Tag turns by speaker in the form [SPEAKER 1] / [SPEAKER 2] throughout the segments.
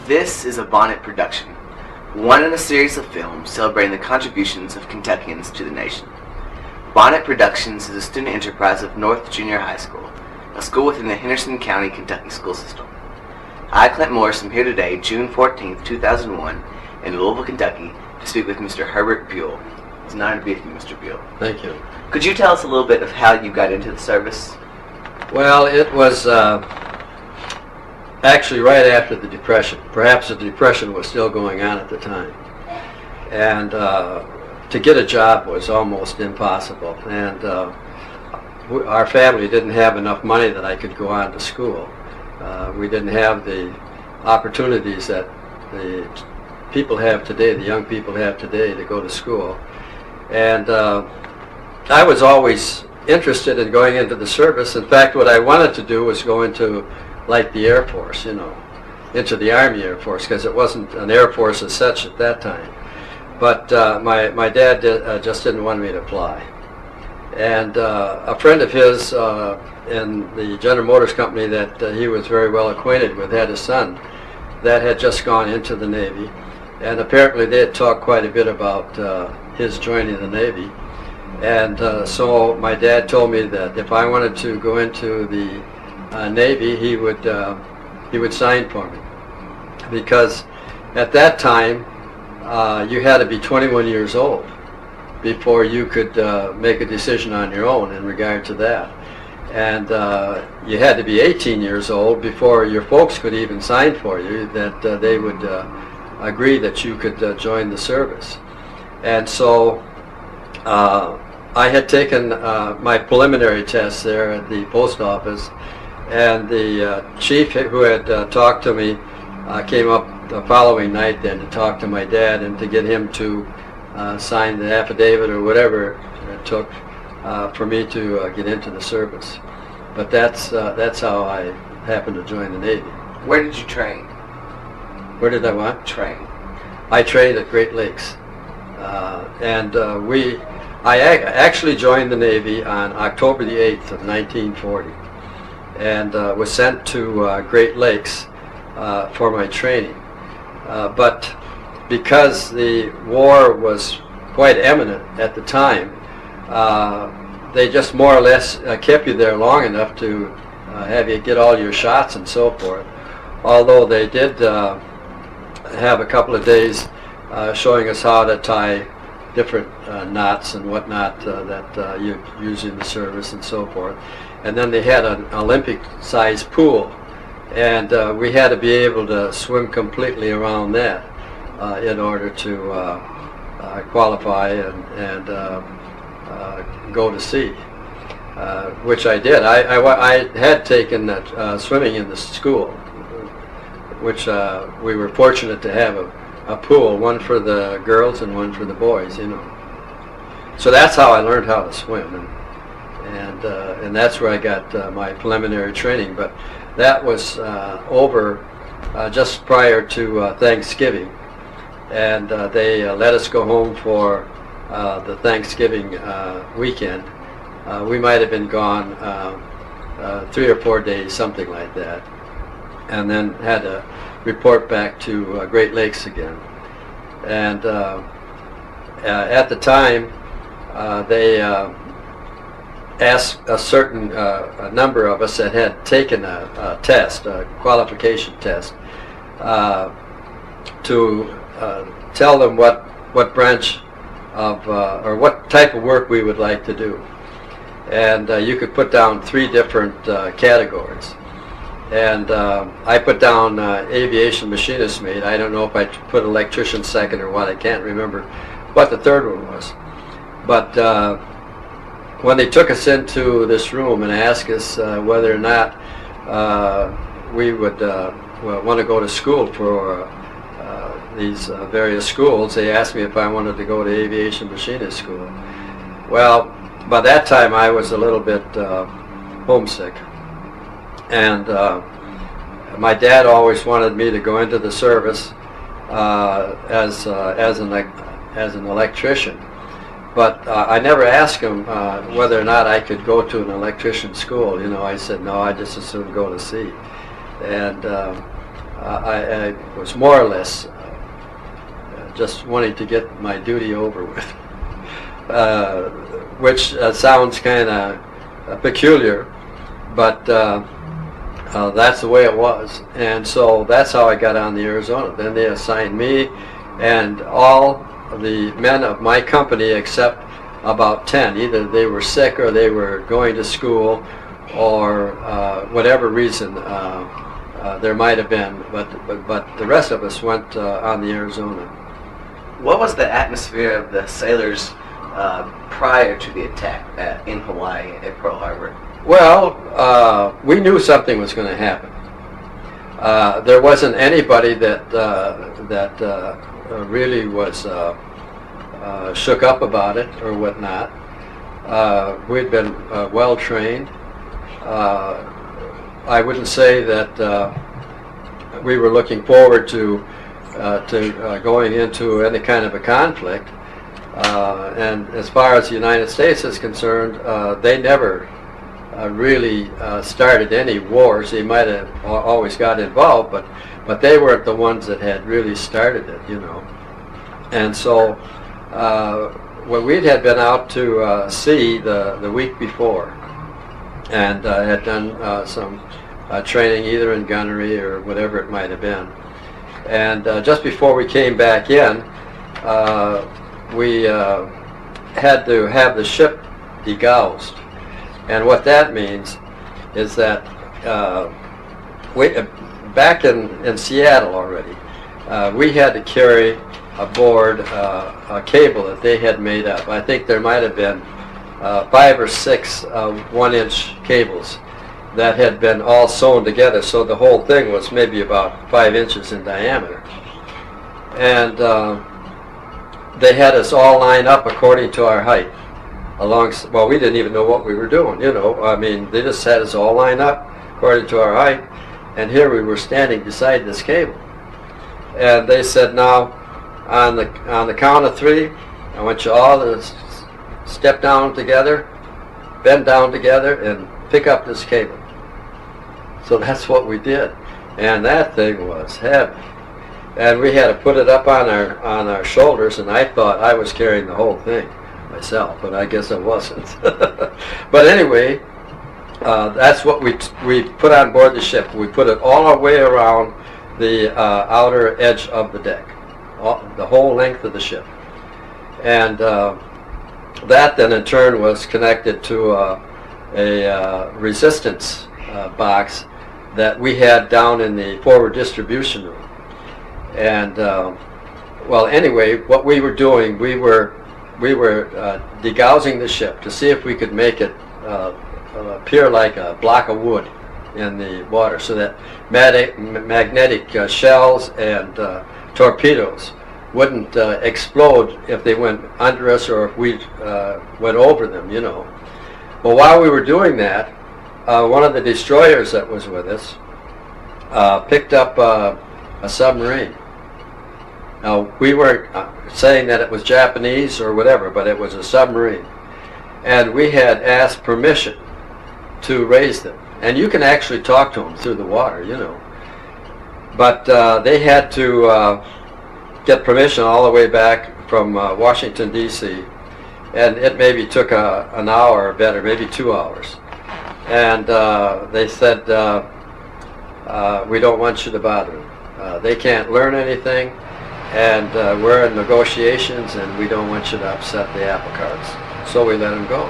[SPEAKER 1] This is a Bonnet production, one in a series of films celebrating the contributions of Kentuckians to the nation. Bonnet Productions is a student enterprise of North Junior High School, a school within the Henderson County, Kentucky school system. I, Clint Morris, am here today, June 14th, 2001, in Louisville, Kentucky, to speak with Mr. Herbert Buehl. It's an honor to be with you, Mr. Buehl.
[SPEAKER 2] Thank you.
[SPEAKER 1] Could you tell us a little bit of how you got into the service?
[SPEAKER 2] Well, it was actually right after the Depression. Perhaps the Depression was still going on at the time. And to get a job was almost impossible. And our family didn't have enough money that I could go on to school. We didn't have the opportunities that the people have today, the young people have today, to go to school. And I was always interested in going into the service. In fact, what I wanted to do was go into, like, the Air Force, into the Army Air Force, because it wasn't an Air Force as such at that time. But my dad just didn't want me to apply. And a friend of his in the General Motors company that he was very well acquainted with had a son that had just gone into the Navy. And apparently they had talked quite a bit about his joining the Navy. And so my dad told me that if I wanted to go into the Navy, he would sign for me. Because at that time, you had to be 21 years old before you could make a decision on your own in regard to that. And you had to be 18 years old before your folks could even sign for you, that they would agree that you could join the service. And so I had taken my preliminary test there at the post office, and the chief who had talked to me came up the following night then to talk to my dad and to get him to sign the affidavit or whatever it took for me to get into the service. But that's how I happened to join the Navy.
[SPEAKER 1] Where did you train?
[SPEAKER 2] Where did I what?
[SPEAKER 1] Train.
[SPEAKER 2] I trained at Great Lakes. I actually joined the Navy on October the 8th of 1940 and was sent to Great Lakes for my training. But because the war was quite imminent at the time, they just more or less kept you there long enough to have you get all your shots and so forth. Although they did have a couple of days showing us how to tie different knots and whatnot that you use in the service and so forth. And then they had an Olympic-sized pool, and we had to be able to swim completely around that in order to qualify and go to sea, which I did. I had taken swimming in the school, which we were fortunate to have a pool, one for the girls and one for the boys, So that's how I learned how to swim, and that's where I got my preliminary training. But that was over just prior to Thanksgiving, and they let us go home for the Thanksgiving weekend. We might have been gone 3 or 4 days, something like that, and then had to report back to Great Lakes again. And at the time, they asked a certain number of us that had taken a test, a qualification test, to tell them what branch of or what type of work we would like to do. And you could put down 3 different categories. And I put down aviation machinist mate. I don't know if I put electrician second or what. I can't remember what the third one was. But when they took us into this room and asked us whether or not we would want to go to school for these various schools, they asked me if I wanted to go to aviation machinist school. Well, by that time I was a little bit homesick. And my dad always wanted me to go into the service as an electrician, but I never asked him whether or not I could go to an electrician school. I said no, I just as soon go to sea. And I was more or less just wanting to get my duty over with, which sounds kind of peculiar, but that's the way it was. And so that's how I got on the Arizona. Then they assigned me and all the men of my company except about 10. Either they were sick or they were going to school or whatever reason there might have been, but the rest of us went on the Arizona.
[SPEAKER 1] What was the atmosphere of the sailors prior to the attack in Hawaii at Pearl Harbor?
[SPEAKER 2] Well, we knew something was going to happen. There wasn't anybody that really was shook up about it or whatnot. We'd been well trained. I wouldn't say that we were looking forward to going into any kind of a conflict. And as far as the United States is concerned, they never really started any wars. They might have always got involved, but they weren't the ones that had really started it, you know. And so when we had been out to sea the week before, and had done some training either in gunnery or whatever it might have been. And just before we came back in, we had to have the ship degaussed. And what that means is that back in Seattle already, we had to carry aboard a cable that they had made up. I think there might have been 5 or 6 1-inch cables that had been all sewn together, so the whole thing was maybe about 5 inches in diameter. And they had us all line up according to our height. Well, we didn't even know what we were doing, you know. I mean, they just had us all line up according to our height, and here we were standing beside this cable. And they said, now, on the count of 3, I want you all to step down together, bend down together, and pick up this cable. So that's what we did, and that thing was heavy. And we had to put it up on our shoulders, and I thought I was carrying the whole thing myself, but I guess I wasn't. But anyway, that's what we put on board the ship. We put it all our way around the outer edge of the deck, the whole length of the ship. And that then in turn was connected to a resistance box that we had down in the forward distribution room. And well, anyway, what we were doing, we were degaussing the ship to see if we could make it appear like a block of wood in the water, so that magnetic shells and torpedoes wouldn't explode if they went under us or if we went over them, you know. But while we were doing that, one of the destroyers that was with us picked up a submarine. Now, we weren't saying that it was Japanese or whatever, but it was a submarine. And we had asked permission to raise them. And you can actually talk to them through the water, you know. But they had to get permission all the way back from Washington, D.C. And it maybe took an hour or better, maybe 2 hours. And they said, we don't want you to bother them. They can't learn anything, and we're in negotiations, and we don't want you to upset the apple carts. So we let them go.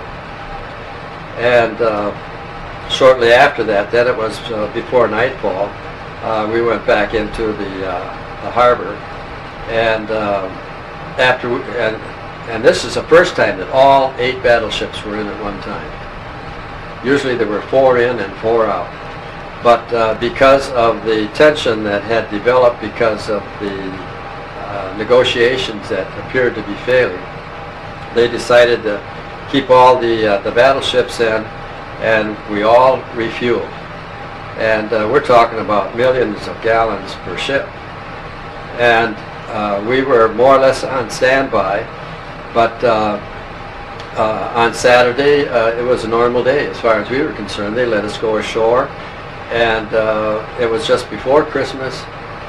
[SPEAKER 2] And shortly after that, then it was before nightfall, we went back into the harbor, and and this is the first time that all 8 battleships were in at one time. Usually there were 4 in and 4 out. But because of the tension that had developed because of the negotiations that appeared to be failing, they decided to keep all the battleships in, and we all refueled. And we're talking about millions of gallons per ship. And we were more or less on standby, but on Saturday it was a normal day as far as we were concerned. They let us go ashore, and it was just before Christmas,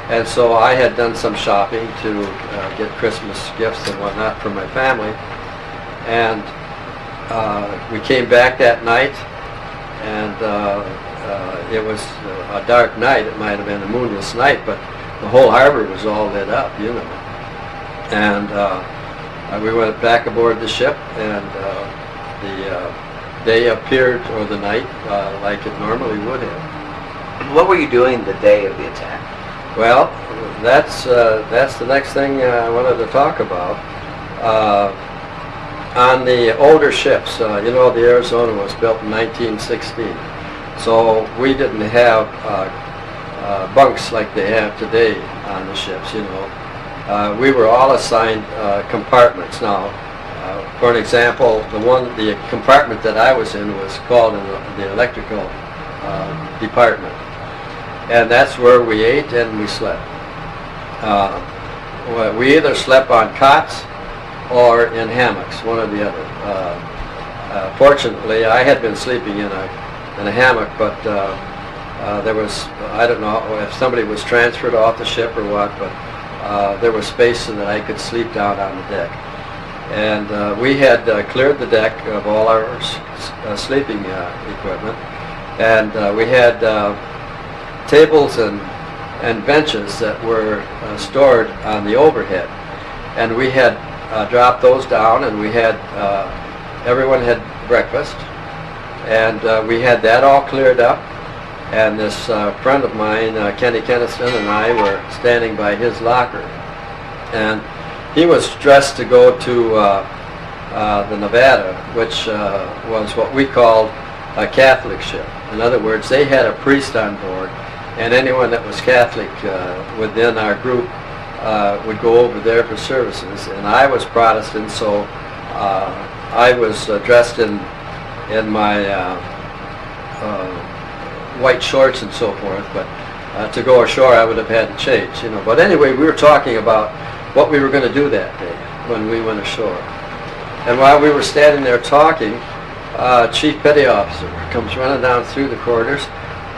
[SPEAKER 2] and so I had done some shopping to get Christmas gifts and whatnot for my family, and we came back that night, and it was a dark night. It might have been a moonless night, but the whole harbor was all lit up, you know. And we went back aboard the ship, and the day appeared, or the night, like it normally would have.
[SPEAKER 1] What were you doing the day of the attack?
[SPEAKER 2] Well, that's the next thing I wanted to talk about. On the older ships, you know, the Arizona was built in 1916, so we didn't have bunks like they have today on the ships, you know. We were all assigned compartments. Now, for an example, the compartment that I was in was called the electrical department, and that's where we ate and we slept. We either slept on cots or in hammocks, one or the other. Fortunately, I had been sleeping in a hammock, but there was, I don't know if somebody was transferred off the ship or what, but there was space so that I could sleep down on the deck. And we had cleared the deck of all our sleeping equipment, and we had tables and benches that were stored on the overhead, and we had dropped those down, and we had everyone had breakfast, and we had that all cleared up. And this friend of mine, Kenny Henderson, and I were standing by his locker, and he was dressed to go to the Nevada, which was what we called a Catholic ship. In other words, they had a priest on board, and anyone that was Catholic within our group would go over there for services. And I was Protestant, so I was dressed in my white shorts and so forth, but to go ashore I would have had to change, you know. But anyway, we were talking about what we were going to do that day when we went ashore. And while we were standing there talking, Chief Petty Officer comes running down through the corridors,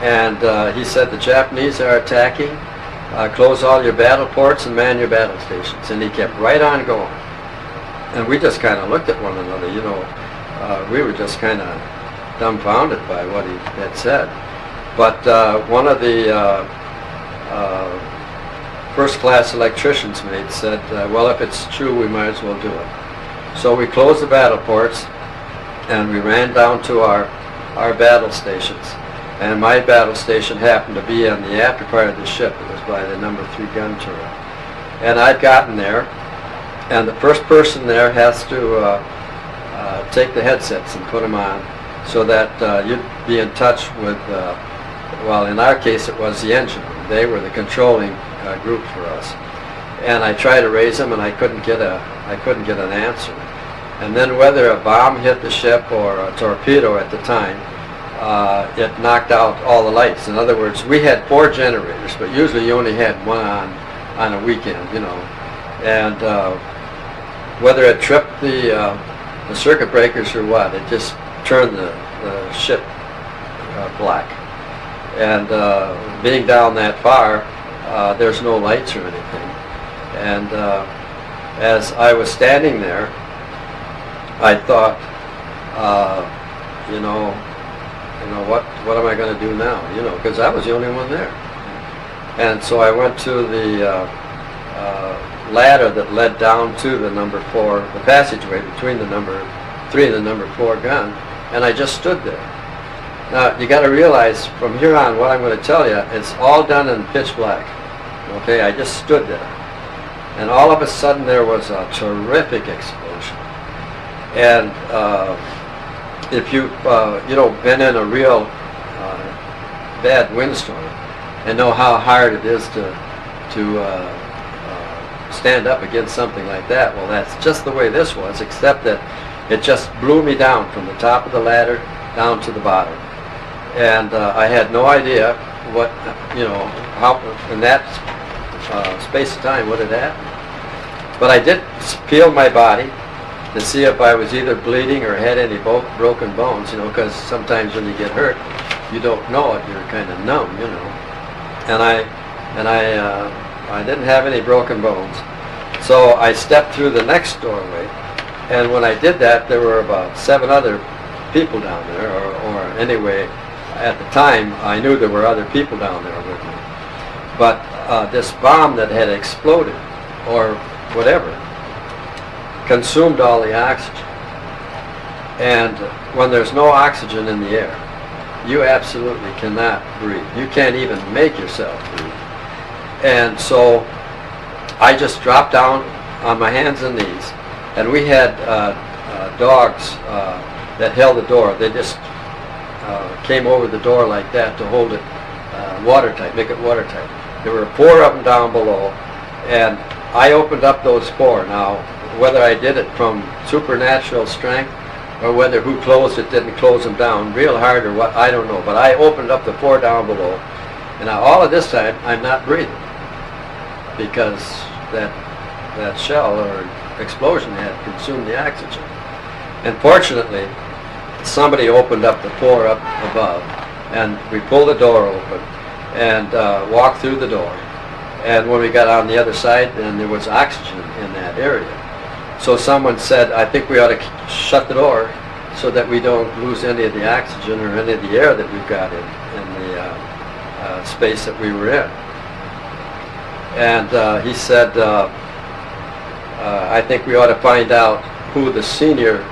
[SPEAKER 2] and he said, "The Japanese are attacking. Close all your battle ports and man your battle stations." And he kept right on going. And we just kind of looked at one another, you know. We were just kind of dumbfounded by what he had said. But one of the first-class electrician's mates said, "Well, if it's true, we might as well do it." So we closed the battle ports, and we ran down to our battle stations. And my battle station happened to be on the after part of the ship. It was by the number 3 gun turret. And I'd gotten there, and the first person there has to take the headsets and put them on, so that you'd be in touch with, well, in our case it was the engine. They were the controlling group for us. And I tried to raise them, and I couldn't get an answer. And then whether a bomb hit the ship or a torpedo at the time, it knocked out all the lights. In other words, we had 4 generators, but usually you only had one on a weekend, you know. And whether it tripped the circuit breakers or what, it just turned the ship black. And being down that far, there's no lights or anything. And as I was standing there, I thought, you know, what am I going to do now? You know, because I was the only one there. And so I went to the ladder that led down to the number 4, the passageway between the number 3 and the number 4 gun, and I just stood there. Now, you got to realize from here on what I'm going to tell you, it's all done in pitch black. Okay, I just stood there. And all of a sudden there was a terrific explosion. And if you've been in a real bad windstorm and know how hard it is to stand up against something like that, well, that's just the way this was, except that it just blew me down from the top of the ladder down to the bottom. And I had no idea what, how in that space of time what had happened. But I did feel my body to see if I was either bleeding or had any broken bones, because sometimes when you get hurt, you don't know it, you're kind of numb, you know. And I didn't have any broken bones. So I stepped through the next doorway, and when I did that, there were about 7 other people down there, or anyway, at the time, I knew there were other people down there with me. But this bomb that had exploded, or whatever, consumed all the oxygen. And when there's no oxygen in the air, you absolutely cannot breathe. You can't even make yourself breathe. And so I just dropped down on my hands and knees, and we had dogs that held the door. They just came over the door like that to hold it watertight, make it watertight. There were 4 of them down below, and I opened up those 4. Now, whether I did it from supernatural strength or whether who closed it didn't close them down real hard or what, I don't know. But I opened up the 4 down below, and now all of this time I'm not breathing because that shell or explosion had consumed the oxygen. And fortunately, somebody opened up the 4 up above, and we pulled the door open and walked through the door. And when we got on the other side, then there was oxygen in that area. So someone said, I think we ought to shut the door so that we don't lose any of the oxygen or any of the air that we've got in the space that we were in. And he said, I think we ought to find out who the senior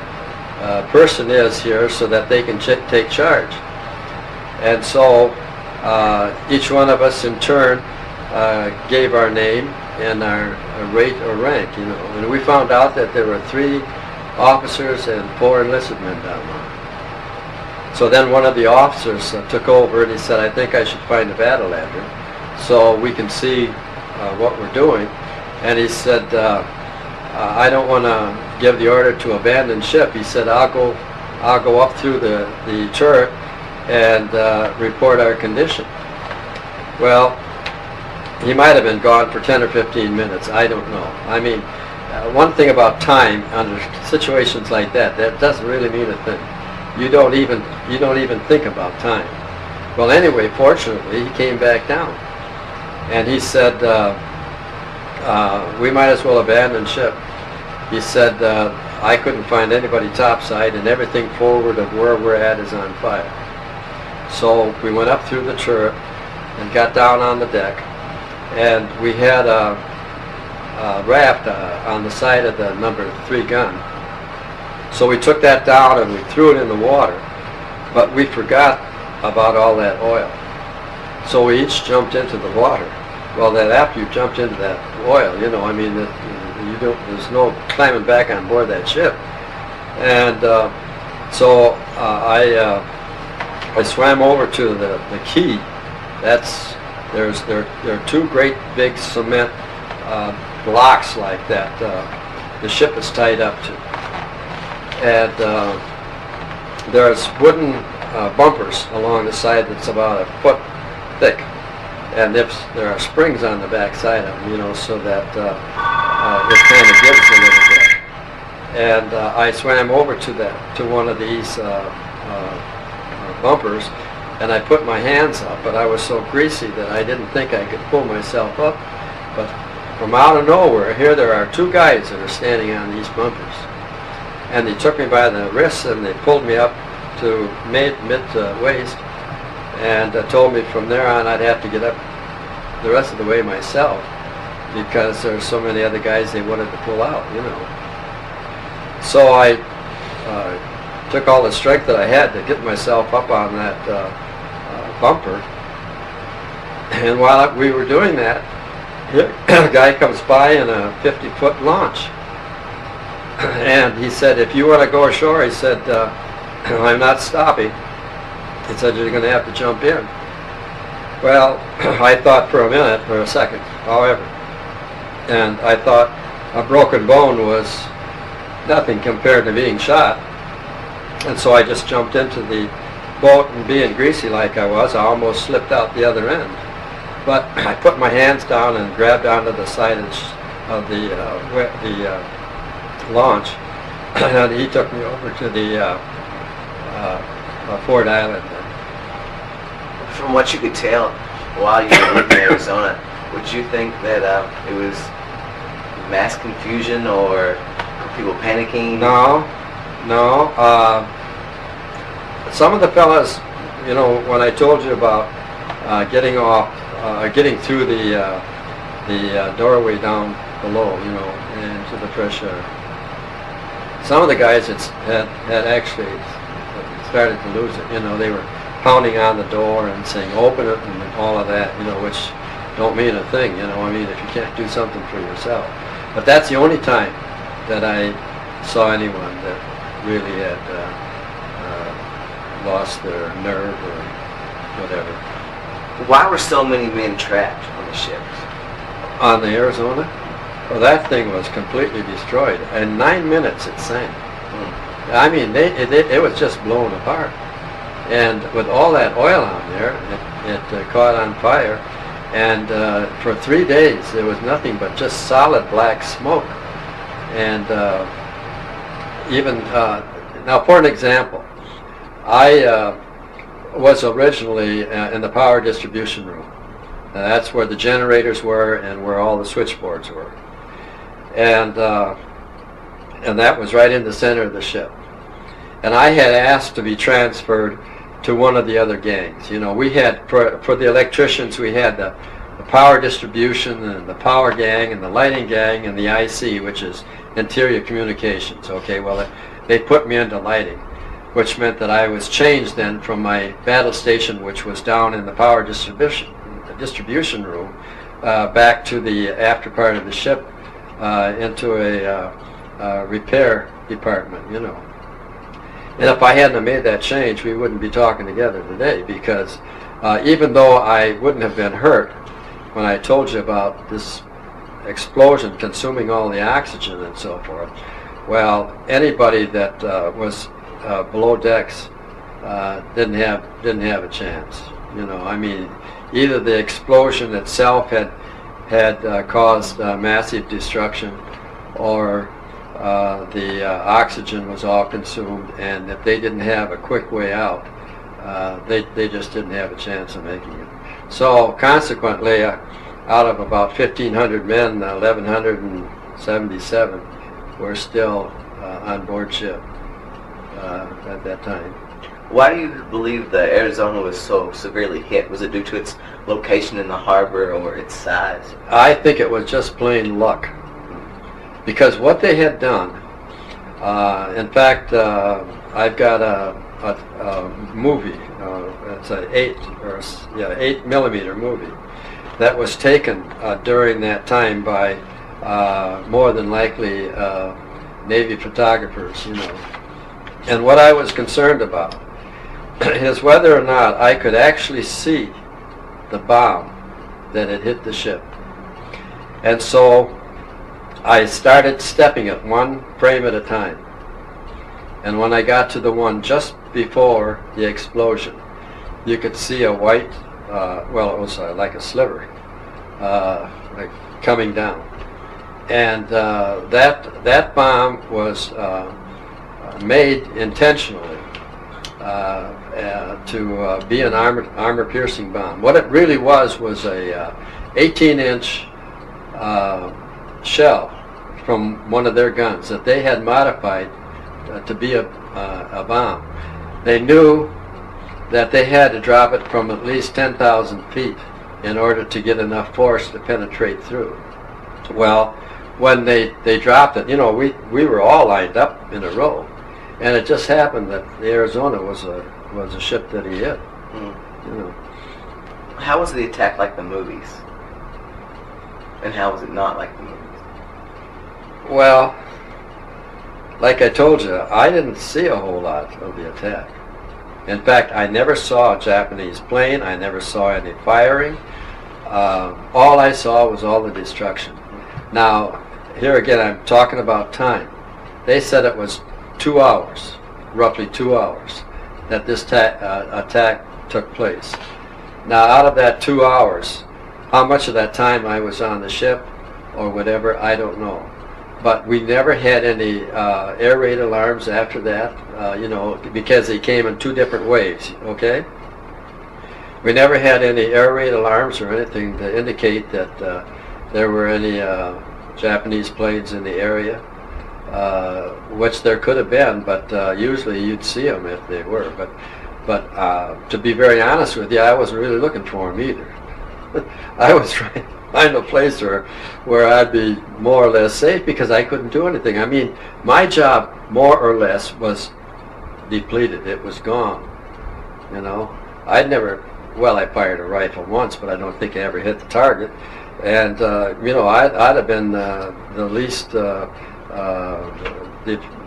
[SPEAKER 2] person is here so that they can take charge. And so each one of us in turn gave our name and our rate or rank, you know. And we found out that there were 3 officers and 4 enlisted men down there. So then one of the officers took over, and he said, I think I should find a battle ladder so we can see what we're doing. And he said, I don't want to give the order to abandon ship. He said, I'll go up through the turret and report our condition. Well, he might have been gone for 10 or 15 minutes. I don't know. I mean, one thing about time under situations like that doesn't really mean a thing. You don't even think about time. Well, anyway, fortunately, he came back down, and he said, we might as well abandon ship. He said, I couldn't find anybody topside, and everything forward of where we're at is on fire. So we went up through the turret and got down on the deck, and we had a raft on the side of the number 3 gun. So we took that down and we threw it in the water, but we forgot about all that oil. So we each jumped into the water. Well, then after you jumped into that oil, you know, I mean, there's no climbing back on board that ship. And so I swam over to the key. There are 2 great big cement blocks like that the ship is tied up to. And there's wooden bumpers along the side that's about 1 foot thick. And there are springs on the back side of them, you know, so that it kind of gives a little bit. And I swam over to one of these bumpers, and I put my hands up, but I was so greasy that I didn't think I could pull myself up. But from out of nowhere, here there are 2 guys that are standing on these bumpers. And they took me by the wrists and they pulled me up to mid-waist, and told me from there on I'd have to get up the rest of the way myself because there's so many other guys they wanted to pull out, you know. So I took all the strength that I had to get myself up on that bumper. And while we were doing that, a guy comes by in a 50-foot launch. And he said, if you want to go ashore, he said, I'm not stopping. He said, you're going to have to jump in. Well, I thought for a second, however, and I thought a broken bone was nothing compared to being shot. And so I just jumped into the boat, and being greasy like I was, I almost slipped out the other end. But I put my hands down and grabbed onto the side of the launch, and he took me over to the Ford Island.
[SPEAKER 1] From what you could tell while you were living in Arizona, would you think that it was mass confusion or people panicking?
[SPEAKER 2] No. Some of the fellas, you know, when I told you about getting through the doorway down below, you know, into the fresh air. Some of the guys had actually started to lose it. You know, they were pounding on the door and saying, "Open it," and all of that. You know, which don't mean a thing. You know, I mean, if you can't do something for yourself. But that's the only time that I saw anyone that really had lost their nerve or whatever.
[SPEAKER 1] Why were so many men trapped on the ship?
[SPEAKER 2] On the Arizona? Well, that thing was completely destroyed. In 9 minutes it sank. I mean, it was just blown apart. And with all that oil on there, it caught on fire. And for 3 days there was nothing but just solid black smoke. And now for an example, I was originally in the power distribution room. That's where the generators were and where all the switchboards were. And that was right in the center of the ship. And I had asked to be transferred to one of the other gangs. You know, we had, for the electricians, we had the power distribution and the power gang and the lighting gang and the IC, which is interior communications. Okay, well, they put me into lighting, which meant that I was changed then from my battle station, which was down in the power distribution room, back to the after part of the ship, into a repair department, you know. And if I hadn't have made that change, we wouldn't be talking together today, because even though I wouldn't have been hurt when I told you about this explosion consuming all the oxygen and so forth, well, anybody that was below decks didn't have a chance. You know, I mean, either the explosion itself had caused massive destruction, or the oxygen was all consumed, and if they didn't have a quick way out, they just didn't have a chance of making it. So consequently, out of about 1,500 men, 1,177 were still on board ship at that time.
[SPEAKER 1] Why do you believe the Arizona was so severely hit? Was it due to its location in the harbor or its size?
[SPEAKER 2] I think it was just plain luck. Because what they had done, in fact, I've got a movie, it's an 8mm movie, that was taken during that time by more than likely Navy photographers, you know. And what I was concerned about is whether or not I could actually see the bomb that had hit the ship. And so I started stepping it one frame at a time. And when I got to the one just before the explosion, you could see a white, well, it was like a sliver, like coming down. And that bomb was made intentionally to be an armor-piercing bomb. What it really was a 18-inch shell from one of their guns that they had modified to be a bomb. They knew that they had to drop it from at least 10,000 feet in order to get enough force to penetrate through. Well, when they dropped it, you know, we were all lined up in a row, and it just happened that the Arizona was a ship that he hit. You know.
[SPEAKER 1] How was the attack like the movies? And how was it not like the movies?
[SPEAKER 2] Well, like I told you, I didn't see a whole lot of the attack. In fact, I never saw a Japanese plane. I never saw any firing. All I saw was all the destruction. Now, here again, I'm talking about time. They said it was 2 hours, roughly 2 hours, that this attack took place. Now, out of that 2 hours, how much of that time I was on the ship or whatever, I don't know. But we never had any air raid alarms after that, you know, because they came in 2 different waves, okay? We never had any air raid alarms or anything to indicate that there were any Japanese planes in the area, which there could have been, but usually you'd see them if they were. But to be very honest with you, I wasn't really looking for them either. I was trying to find a place where I'd be more or less safe because I couldn't do anything. I mean, my job more or less was depleted. It was gone. You know, I fired a rifle once, but I don't think I ever hit the target. And you know, I'd have been the least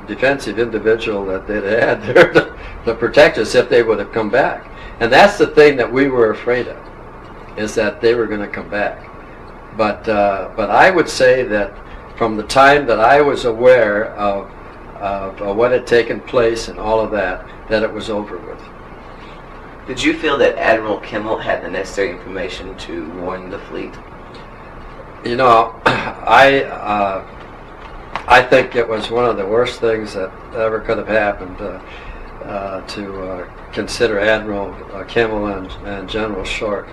[SPEAKER 2] defensive individual that they'd had there to protect us if they would have come back. And that's the thing that we were afraid of, is that they were going to come back. But I would say that from the time that I was aware of what had taken place and all of that it was over with.
[SPEAKER 1] Did you feel that Admiral Kimmel had the necessary information to warn the fleet?
[SPEAKER 2] You know, I think it was one of the worst things that ever could have happened to consider Admiral Kimmel and General Short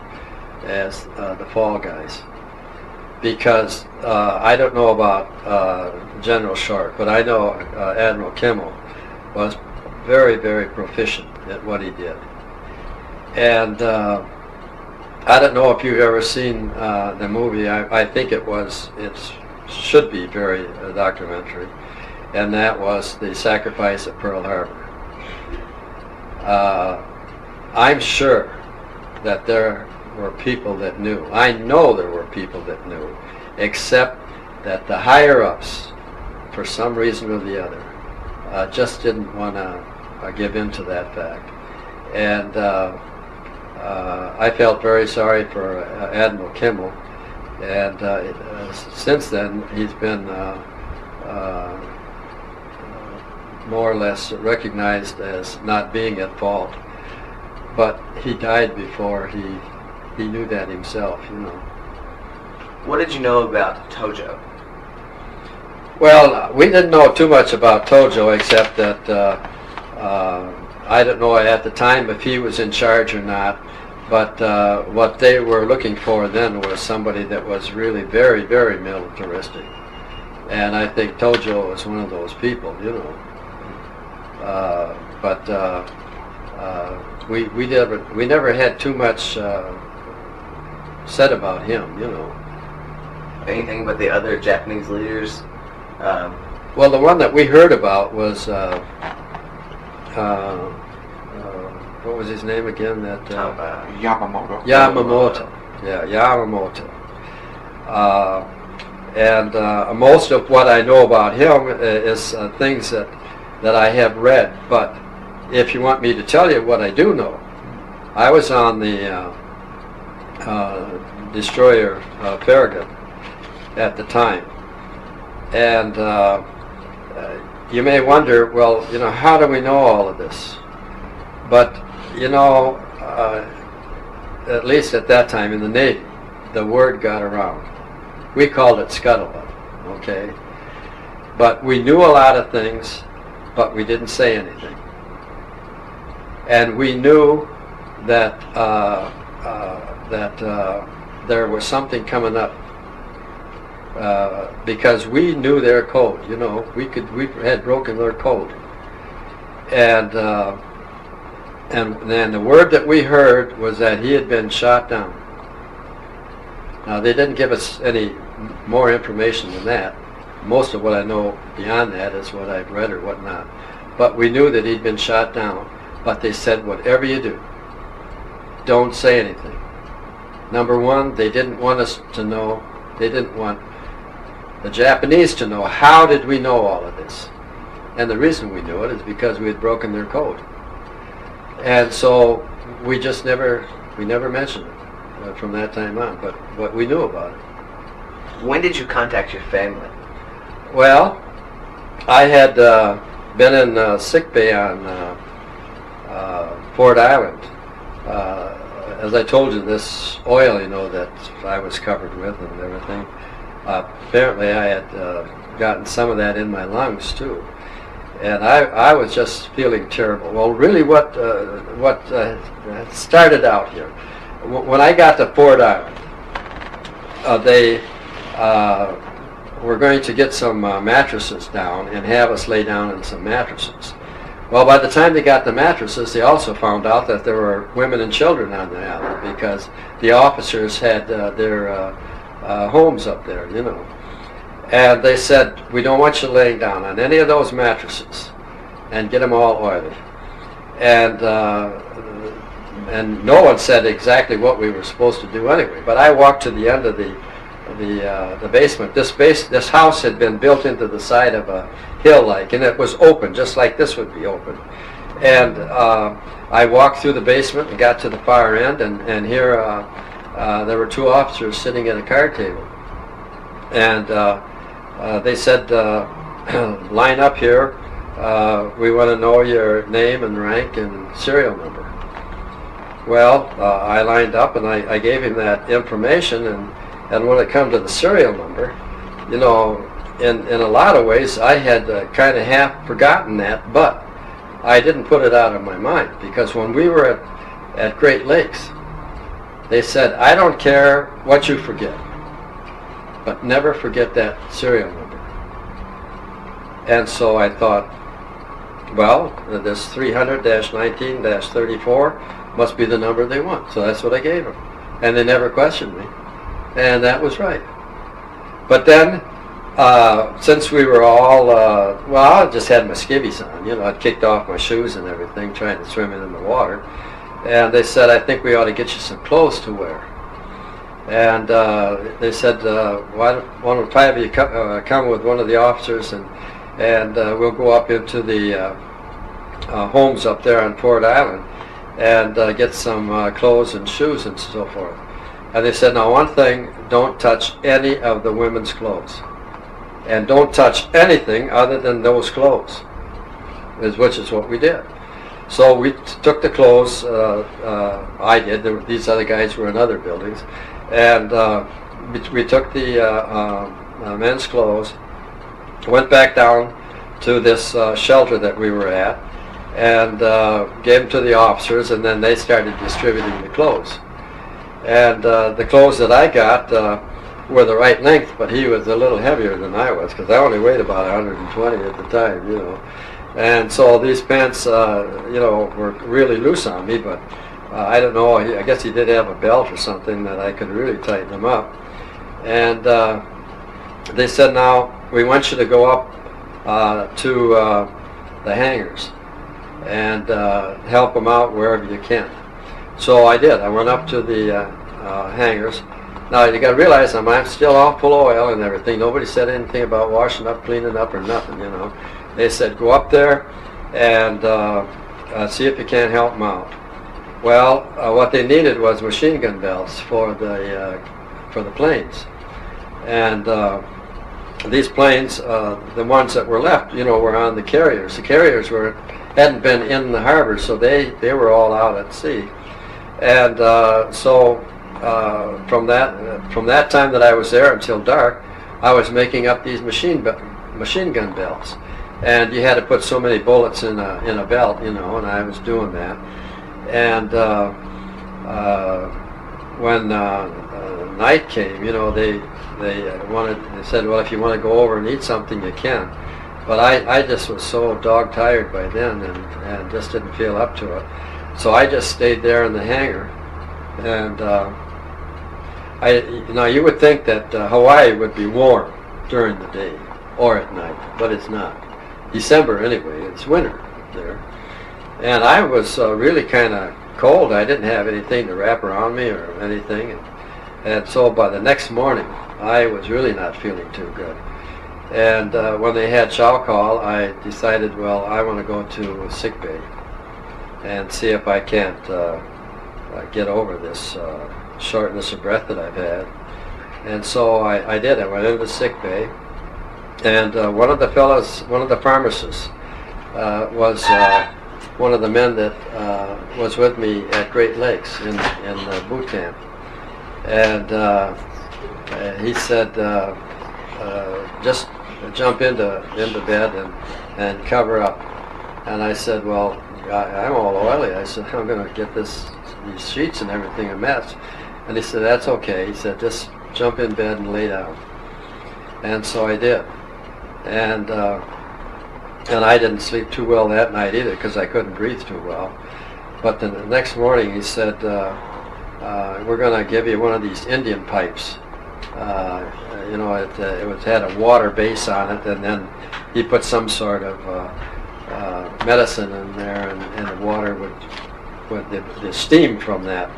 [SPEAKER 2] as the fall guys. Because I don't know about General Short, but I know Admiral Kimmel was very, very proficient at what he did. And I don't know if you've ever seen the movie. I think it should be very documentary, and that was The Sacrifice at Pearl Harbor. I'm sure that there were people that knew. I know there were people that knew, except that the higher-ups, for some reason or the other, just didn't want to give in to that fact. And I felt very sorry for Admiral Kimmel, and since then he's been more or less recognized as not being at fault. But he died before he knew that himself, you know.
[SPEAKER 1] What did you know about Tojo?
[SPEAKER 2] Well, we didn't know too much about Tojo, except that I don't know at the time if he was in charge or not, but what they were looking for then was somebody that was really very, very militaristic. And I think Tojo was one of those people, you know. We never had too much said about him, you know.
[SPEAKER 1] Anything but the other Japanese leaders?
[SPEAKER 2] Well, the one that we heard about was what was his name again? That
[SPEAKER 3] Yamamoto.
[SPEAKER 2] Yamamoto. Yeah, Yamamoto. And most of what I know about him is things that I have read. But if you want me to tell you what I do know, I was on the destroyer Farragut at the time. And you may wonder, well, you know, how do we know all of this? But, you know, at least at that time in the Navy, the word got around. We called it scuttlebutt, okay? But we knew a lot of things, but we didn't say anything. And we knew that there was something coming up because we knew their code. You know, we had broken their code, and then the word that we heard was that he had been shot down. Now they didn't give us any more information than that. Most of what I know beyond that is what I've read or whatnot. But we knew that he'd been shot down. But they said, whatever you do, don't say anything. Number one, they didn't want us to know. They didn't want the Japanese to know. How did we know all of this? And the reason we knew it is because we had broken their code. And so we just never mentioned it from that time on. But we knew about it.
[SPEAKER 1] When did you contact your family?
[SPEAKER 2] Well, I had been in sick bay on Ford Island. As I told you, this oil, you know, that I was covered with and everything, apparently I had gotten some of that in my lungs too. And I was just feeling terrible. Well, really what started out here, when I got to Ford Island, they were going to get some mattresses down and have us lay down in some mattresses. Well, by the time they got the mattresses, they also found out that there were women and children on the island because the officers had their homes up there, you know. And they said, we don't want you laying down on any of those mattresses, and get them all oily. And no one said exactly what we were supposed to do anyway. But I walked to the end of the basement. This house had been built into the side of a hill, and it was open, just like this would be open. And I walked through the basement and got to the far end, and here there were two officers sitting at a card table. And they said, line up here. We want to know your name and rank and serial number. Well, I lined up and I gave him that information, and when it come to the serial number, you know, in a lot of ways I had kind of half forgotten that, but I didn't put it out of my mind, because when we were at Great Lakes, they said, I don't care what you forget, but never forget that serial number. And so I thought, well, this 300-19-34 must be the number they want. So that's what I gave them. And they never questioned me. And that was right. But then, since we were all, I just had my skivvies on. You know, I'd kicked off my shoes and everything, trying to swim in the water. And they said, I think we ought to get you some clothes to wear. And they said, why don't five of you come with one of the officers, and we'll go up into the homes up there on Ford Island and get some clothes and shoes and so forth. And they said, now one thing, don't touch any of the women's clothes. And don't touch anything other than those clothes, which is what we did. So we took the clothes, I did, these other guys were in other buildings, and we took the men's clothes, went back down to this shelter that we were at, and gave them to the officers, and then they started distributing the clothes. And the clothes that I got were the right length, but he was a little heavier than I was, because I only weighed about 120 at the time, you know. And so these pants, you know, were really loose on me, but I don't know, I guess he did have a belt or something that I could really tighten them up. And they said, now, we want you to go up to the hangars and help them out wherever you can. So I did. I went up to the hangars. Now, you got to realize I'm still all full of oil and everything. Nobody said anything about washing up, cleaning up, or nothing, you know. They said, go up there and see if you can't help them out. Well, what they needed was machine gun belts for the planes. And these planes, the ones that were left, you know, were on the carriers. The carriers hadn't been in the harbor, so they were all out at sea. And so from that time that I was there until dark, I was making up these machine gun belts. And you had to put so many bullets in a belt, you know, and I was doing that. And when night came, you know, they said, well, if you want to go over and eat something, you can. But I just was so dog tired by then, and just didn't feel up to it. So I just stayed there in the hangar. And you would think that Hawaii would be warm during the day or at night, but it's not. December anyway, it's winter there. And I was really kind of cold. I didn't have anything to wrap around me or anything. And so by the next morning, I was really not feeling too good. And when they had chow call, I decided, well, I want to go to sick bay and see if I can't get over this shortness of breath that I've had. And so I did. I went into the sick bay. And one of the pharmacists was one of the men that was with me at Great Lakes in boot camp. And he said, just jump into bed and cover up. And I said, well, I'm all oily. I said, I'm going to get these sheets and everything a mess. And he said, that's okay. He said, just jump in bed and lay down. And so I did. And I didn't sleep too well that night either because I couldn't breathe too well. But the next morning he said, we're going to give you one of these Indian pipes. It had a water base on it, and then he put some sort of medicine in there, and the water would the steam from that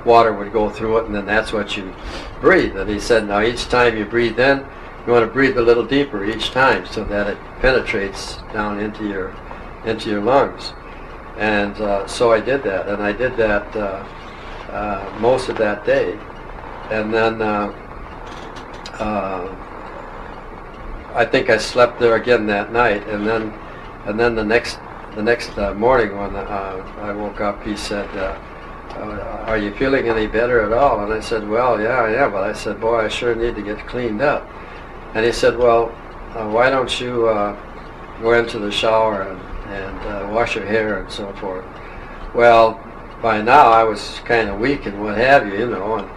[SPEAKER 2] water would go through it, and then that's what you breathe. And he said, now each time you breathe in, you want to breathe a little deeper each time so that it penetrates down into your lungs. And so I did that, and I did that most of that day. And then I think I slept there again that night, and then the next morning when I woke up, he said, are you feeling any better at all? And I said, well, yeah, I am. But I said, boy, I sure need to get cleaned up. And he said, well, why don't you go into the shower and wash your hair and so forth. Well, by now I was kind of weak and what have you, and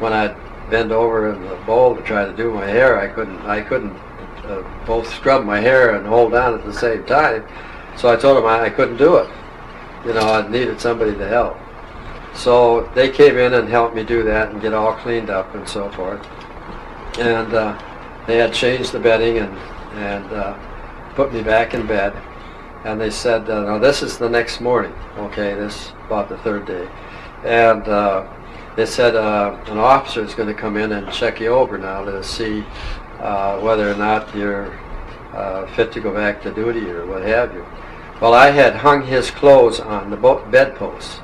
[SPEAKER 2] when I'd bend over in the bowl to try to do my hair, I couldn't both scrub my hair and hold on at the same time. So I told him I couldn't do it. I needed somebody to help. So they came in and helped me do that and get all cleaned up and so forth. And they had changed the bedding and put me back in bed. And they said, now this is the next morning. Okay, this is about the third day. And they said an officer is going to come in and check you over now to see whether or not you're fit to go back to duty or what have you. Well, I had hung his clothes on the bedpost.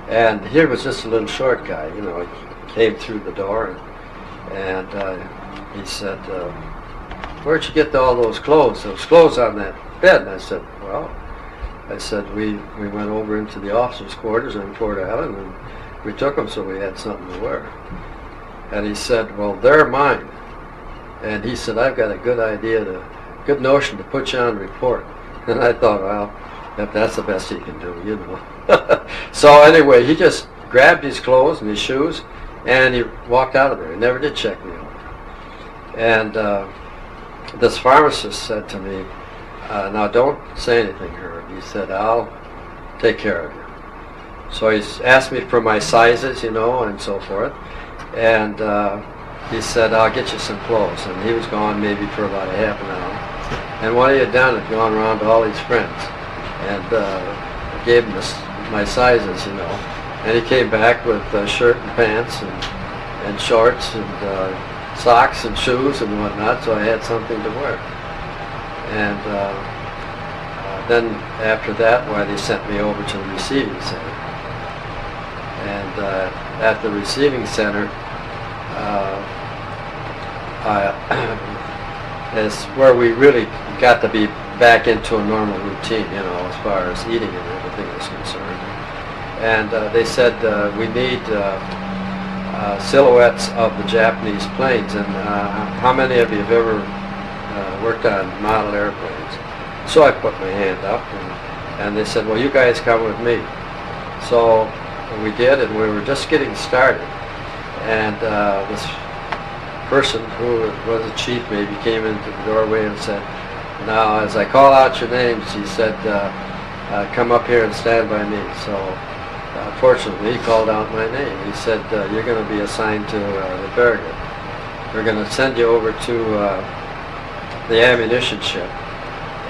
[SPEAKER 2] And here was just a little short guy, he came through the door and he said, where'd you get all those clothes on that bed? And I said, well, we went over into the officers' quarters in Fort Allen and we took them so we had something to wear. And he said, well, they're mine. And he said, I've got a good notion to put you on report. And I thought, well, if that's the best he can do, So anyway, he just grabbed his clothes and his shoes and he walked out of there. He never did check me over. And this pharmacist said to me, now don't say anything, Herb. He said, I'll take care of you. So he asked me for my sizes, and so forth. And he said, I'll get you some clothes. And he was gone maybe for about a half an hour. And what he had done had gone around to all his friends and gave them my sizes, And he came back with a shirt and pants and shorts and socks and shoes and whatnot, so I had something to wear. And then after that, they sent me over to the receiving center. And at the receiving center, is where we really got to be back into a normal routine, as far as eating and everything is concerned. And they said we need silhouettes of the Japanese planes. And how many of you have ever worked on model airplanes? So I put my hand up, and they said, well, you guys come with me. So we did, and we were just getting started. And this person who was a chief maybe came into the doorway and said, now as I call out your names, he said, come up here and stand by me. So fortunately he called out my name. He said, you're going to be assigned to the Farragut. We're going to send you over to the ammunition ship.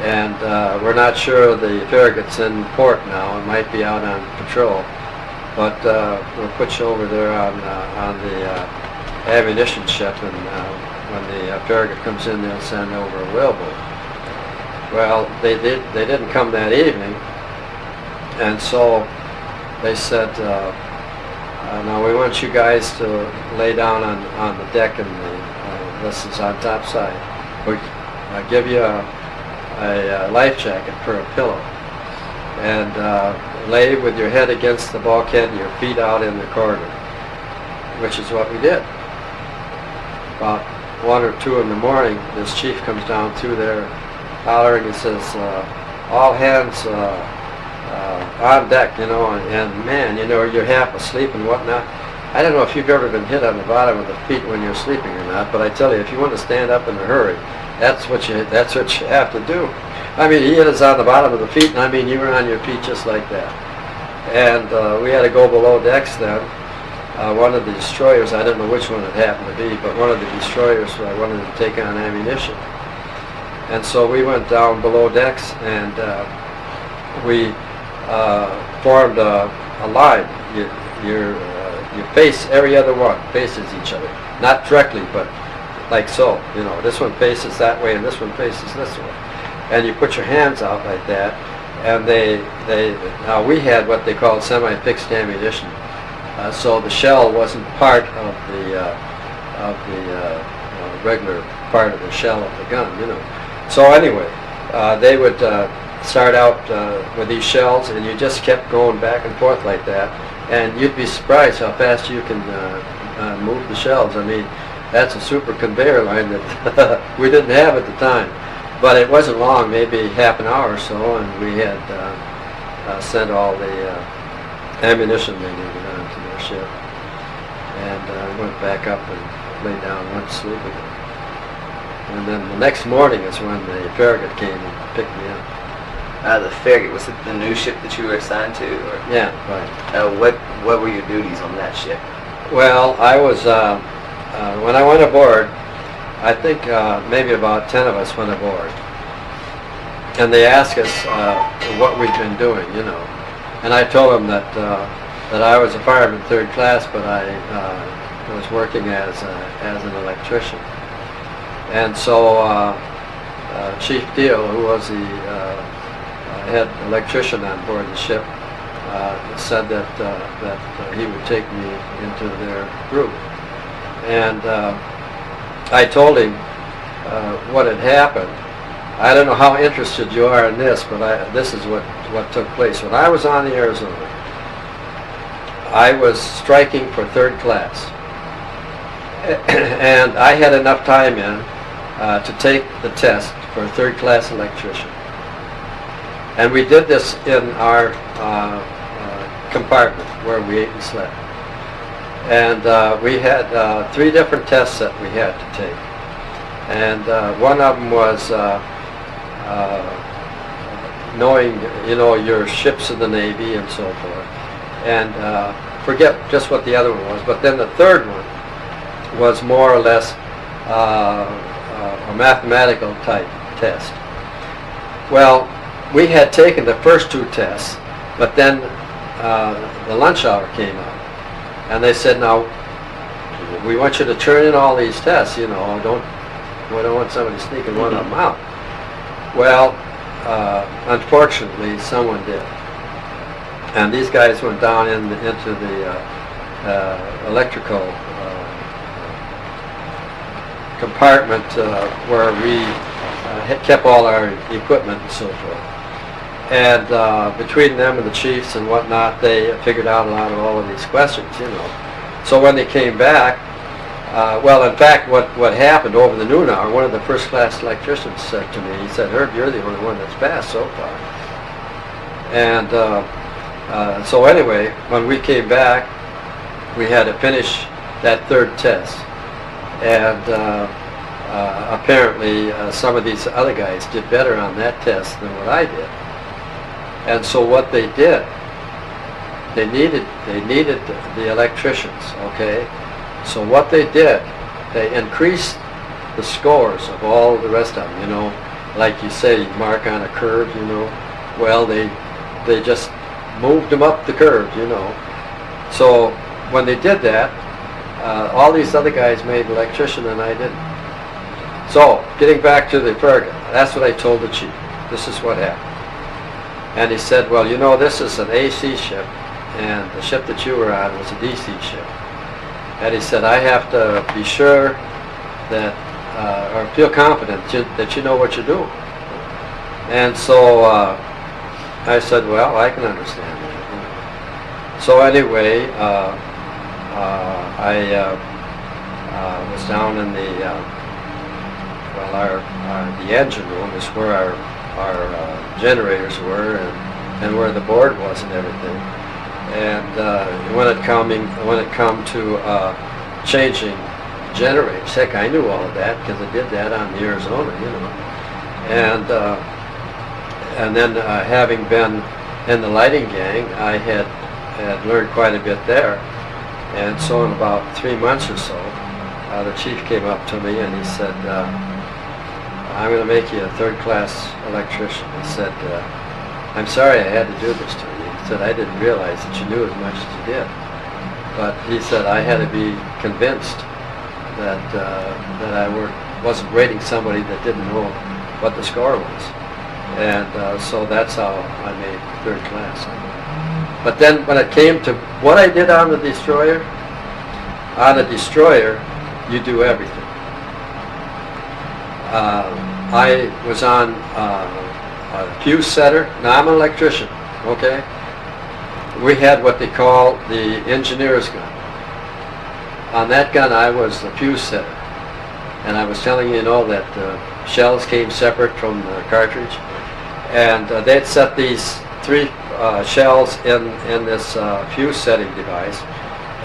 [SPEAKER 2] And we're not sure the Farragut's in port now. It might be out on patrol. But we'll put you over there on the ammunition ship, and when the Farragut comes in, they'll send over a whaleboat. Well, they didn't come that evening, and so they said, now we want you guys to lay down on the deck, and this is on top side. We'll give you a life jacket for a pillow, and lay with your head against the bulkhead and your feet out in the corridor, which is what we did. About 1 or 2 in the morning, this chief comes down through there hollering. He says, all hands on deck, and man, you're half asleep and whatnot. I don't know if you've ever been hit on the bottom of the feet when you're sleeping or not, but I tell you, if you want to stand up in a hurry, that's what you have to do. I mean, he hit us on the bottom of the feet, and I mean, you were on your feet just like that. And we had to go below decks then. One of the destroyers, I don't know which one it happened to be, but one of the destroyers wanted to take on ammunition. And so we went down below decks, and we formed a line. You face, every other one faces each other. Not directly, but like so. This one faces that way, and this one faces this way. And you put your hands out like that, and now we had what they called semi-fixed ammunition. So the shell wasn't part of the regular part of the shell of the gun, So anyway, they would start out with these shells, and you just kept going back and forth like that, and you'd be surprised how fast you can move the shells. I mean, that's a super conveyor line that we didn't have at the time. But it wasn't long, maybe half an hour or so, and we had sent all the ammunition they needed onto their ship. And went back up and lay down and went to sleep again. And then the next morning is when the Farragut came and picked me up.
[SPEAKER 1] The Farragut, was it the new ship that you were assigned to? Or?
[SPEAKER 2] Yeah, right.
[SPEAKER 1] What were your duties on that ship?
[SPEAKER 2] Well, I was, when I went aboard, I think maybe about 10 of us went aboard. And they asked us what we'd been doing, And I told them that I was a fireman third class, but I was working as an electrician. And so Chief Deal, who was the head electrician on board the ship, said that he would take me into their group. And I told him what had happened. I don't know how interested you are in this, but this is what took place. When I was on the Arizona, I was striking for third class. And I had enough time in to take the test for a third class electrician. And we did this in our compartment where we ate and slept. And we had 3 different tests that we had to take. And one of them was knowing, your ships in the Navy and so forth. And forget just what the other one was. But then the third one was more or less a mathematical type test. Well, we had taken the first 2 tests, but then the lunch hour came up. And they said, now, we want you to turn in all these tests, we don't want somebody sneaking one of them out. Well, unfortunately, someone did. And these guys went down into the electrical compartment where we had kept all our equipment and so forth. And between them and the chiefs and whatnot, they figured out a lot of all of these questions, So when they came back, well, in fact, what happened over the noon hour, one of the first class electricians said to me, he said, "Herb, you're the only one that's passed so far." And so anyway, when we came back, we had to finish that third test. And apparently some of these other guys did better on that test than what I did. And so what they did, they needed the electricians, okay? So what they did, they increased the scores of all the rest of them, like you say, you mark on a curve, Well, they just moved them up the curve, So when they did that, all these other guys made electrician and I didn't. So, getting back to the Farragut, that's what I told the chief. This is what happened. And he said, well, this is an AC ship, and the ship that you were on was a DC ship. And he said, I have to be sure that, or feel confident that you know what you're doing. And so I said, well, I can understand that. So anyway, I was down in the well, the engine room is where our generators were, and where the board was and everything. And when it come to changing generators, heck, I knew all of that because I did that on the Arizona, you know. And then having been in the lighting gang, I had learned quite a bit there. And so in about 3 months or so, the chief came up to me and he said, I'm going to make you a third-class electrician. He said, I'm sorry I had to do this to you. He said, I didn't realize that you knew as much as you did. But he said, I had to be convinced that I wasn't rating somebody that didn't know what the score was. And so that's how I made third class. But then when it came to what I did on the destroyer, you do everything. I was on a fuse setter. Now I'm an electrician, okay? We had what they call the engineer's gun. On that gun I was the fuse setter. And I was telling you, that shells came separate from the cartridge. And they'd set these 3 shells in this fuse setting device.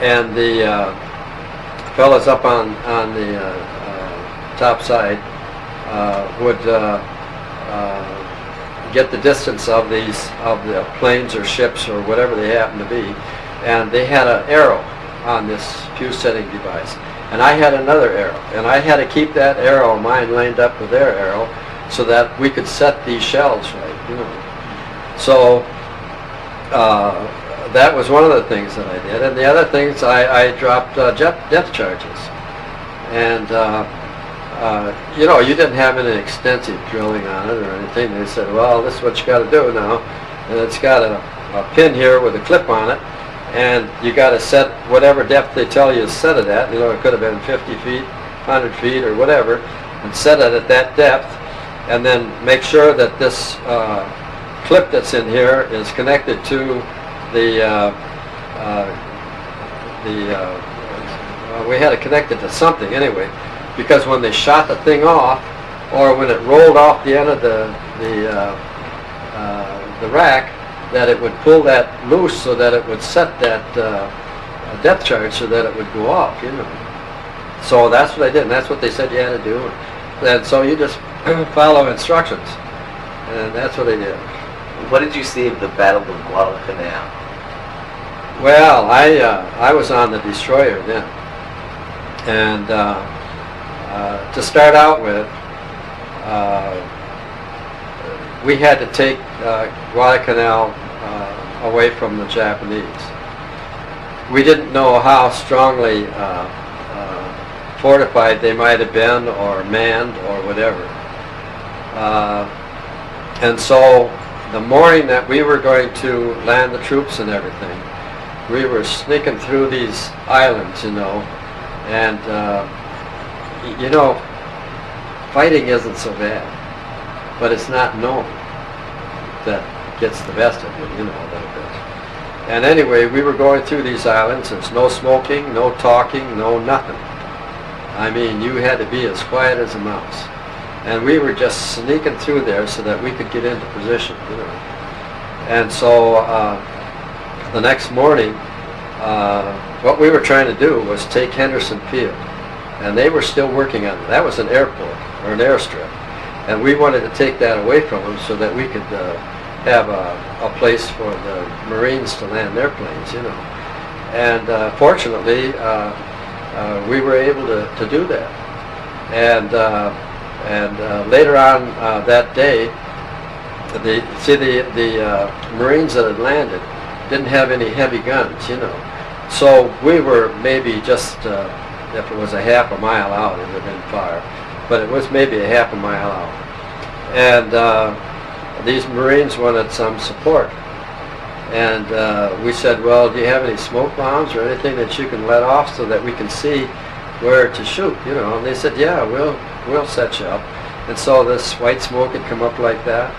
[SPEAKER 2] And the fellas up on the top side would get the distance of the planes or ships or whatever they happen to be, and they had an arrow on this fuse setting device, and I had another arrow, and I had to keep that arrow of mine lined up with their arrow so that we could set these shells right, you know. So that was one of the things that I did, and the other things I dropped depth charges, and you didn't have any extensive drilling on it or anything. They said, well, this is what you got to do now, and it's got a pin here with a clip on it, and you got to set whatever depth they tell you to set it at. It could have been 50 feet, 100 feet, or whatever, and set it at that depth, and then make sure that this clip that's in here is connected to we had it connected to something anyway, because when they shot the thing off, or when it rolled off the end of the rack, that it would pull that loose so that it would set that depth charge so that it would go off, So that's what I did, and that's what they said you had to do. And so you just follow instructions, and that's what I did.
[SPEAKER 1] What did you see of the Battle of Guadalcanal?
[SPEAKER 2] Well, I was on the destroyer then, and to start out with, we had to take Guadalcanal away from the Japanese. We didn't know how strongly fortified they might have been, or manned, or whatever. And so the morning that we were going to land the troops and everything, we were sneaking through these islands, and fighting isn't so bad, but it's not known that gets the best of you, a little bit. And anyway, we were going through these islands. There's no smoking, no talking, no nothing. I mean, you had to be as quiet as a mouse. And we were just sneaking through there so that we could get into position, And so the next morning, what we were trying to do was take Henderson Field. And they were still working on it. That was an airport, or an airstrip. And we wanted to take that away from them so that we could have a place for the Marines to land their planes, And fortunately, we were able to do that. And later on that day, the Marines that had landed didn't have any heavy guns, So we were maybe just, if it was a half a mile out, it would have been fire. But it was maybe a half a mile out. And these Marines wanted some support. And we said, well, do you have any smoke bombs or anything that you can let off so that we can see where to shoot, And they said, yeah, we'll set you up. And so this white smoke had come up like that.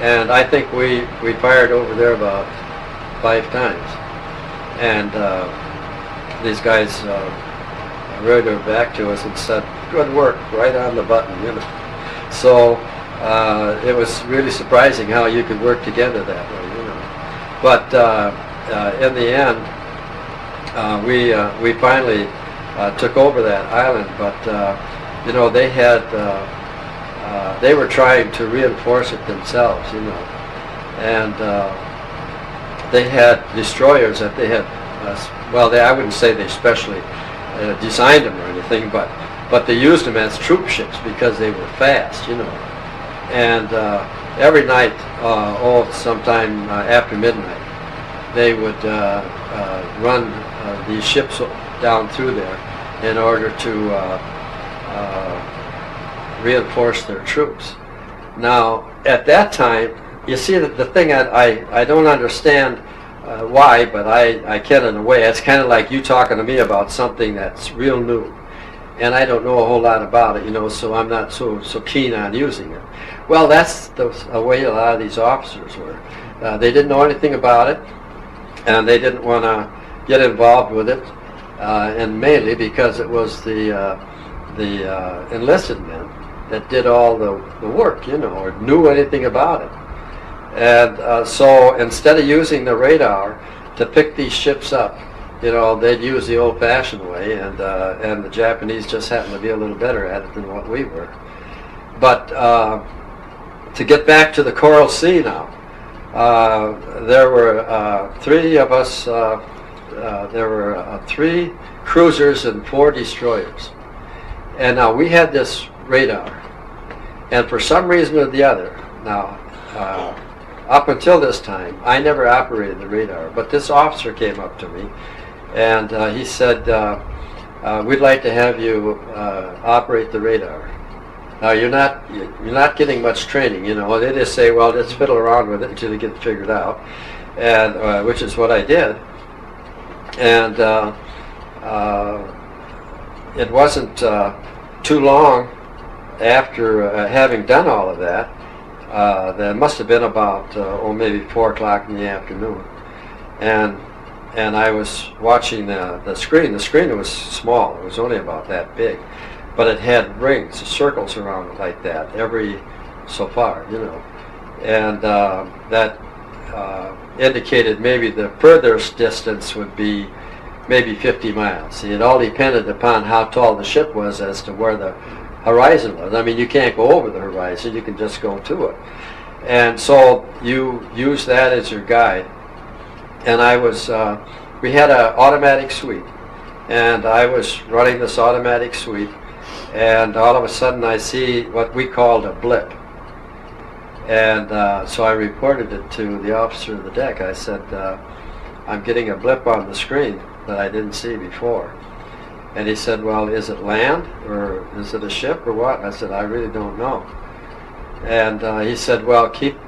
[SPEAKER 2] And I think we fired over there about 5 times. And these guys radioed back to us and said, good work, right on the button, you know. So it was really surprising how you could work together that way, you know. But in the end, we finally took over that island. But you know, they were trying to reinforce it themselves, you know, and they had destroyers that they had. I wouldn't say they specially designed them or anything, but they used them as troop ships because they were fast, you know. And every night, sometime after midnight, they would run these ships down through there in order to reinforce their troops. Now, at that time, you see, the thing I don't understand why, but I can in a way. It's kind of like you talking to me about something that's real new, and I don't know a whole lot about it, you know, so I'm not so keen on using it. Well, that's the way a lot of these officers were. They didn't know anything about it, and they didn't want to get involved with it, and mainly because it was the enlisted men that did all the work, you know, or knew anything about it. And so instead of using the radar to pick these ships up, you know, they'd use the old-fashioned way, and the Japanese just happened to be a little better at it than what we were. But to get back to the Coral Sea now, there were three of us. There were 3 cruisers and 4 destroyers, and now we had this radar, and for some reason or the other, now. Up until this time, I never operated the radar, but this officer came up to me, and he said, "We'd like to have you operate the radar." Now you're not getting much training, you know. They just say, "Well, just fiddle around with it until you get it figured out," and which is what I did. And it wasn't too long after having done all of that. That must have been about maybe 4 o'clock in the afternoon, and I was watching the screen. The screen was small; it was only about that big, but it had rings, circles around it like that every so far, you know, and that indicated maybe the furthest distance would be maybe 50 miles. See, it all depended upon how tall the ship was as to where the horizon was. I mean, you can't go over the horizon, you can just go to it. And so you use that as your guide. And I was, we had an automatic sweep, and I was running this automatic sweep, and all of a sudden I see what we called a blip. And so I reported it to the officer of the deck. I said, I'm getting a blip on the screen that I didn't see before. And he said, "Well, is it land, or is it a ship, or what?" I said, "I really don't know." And he said, "Well, keep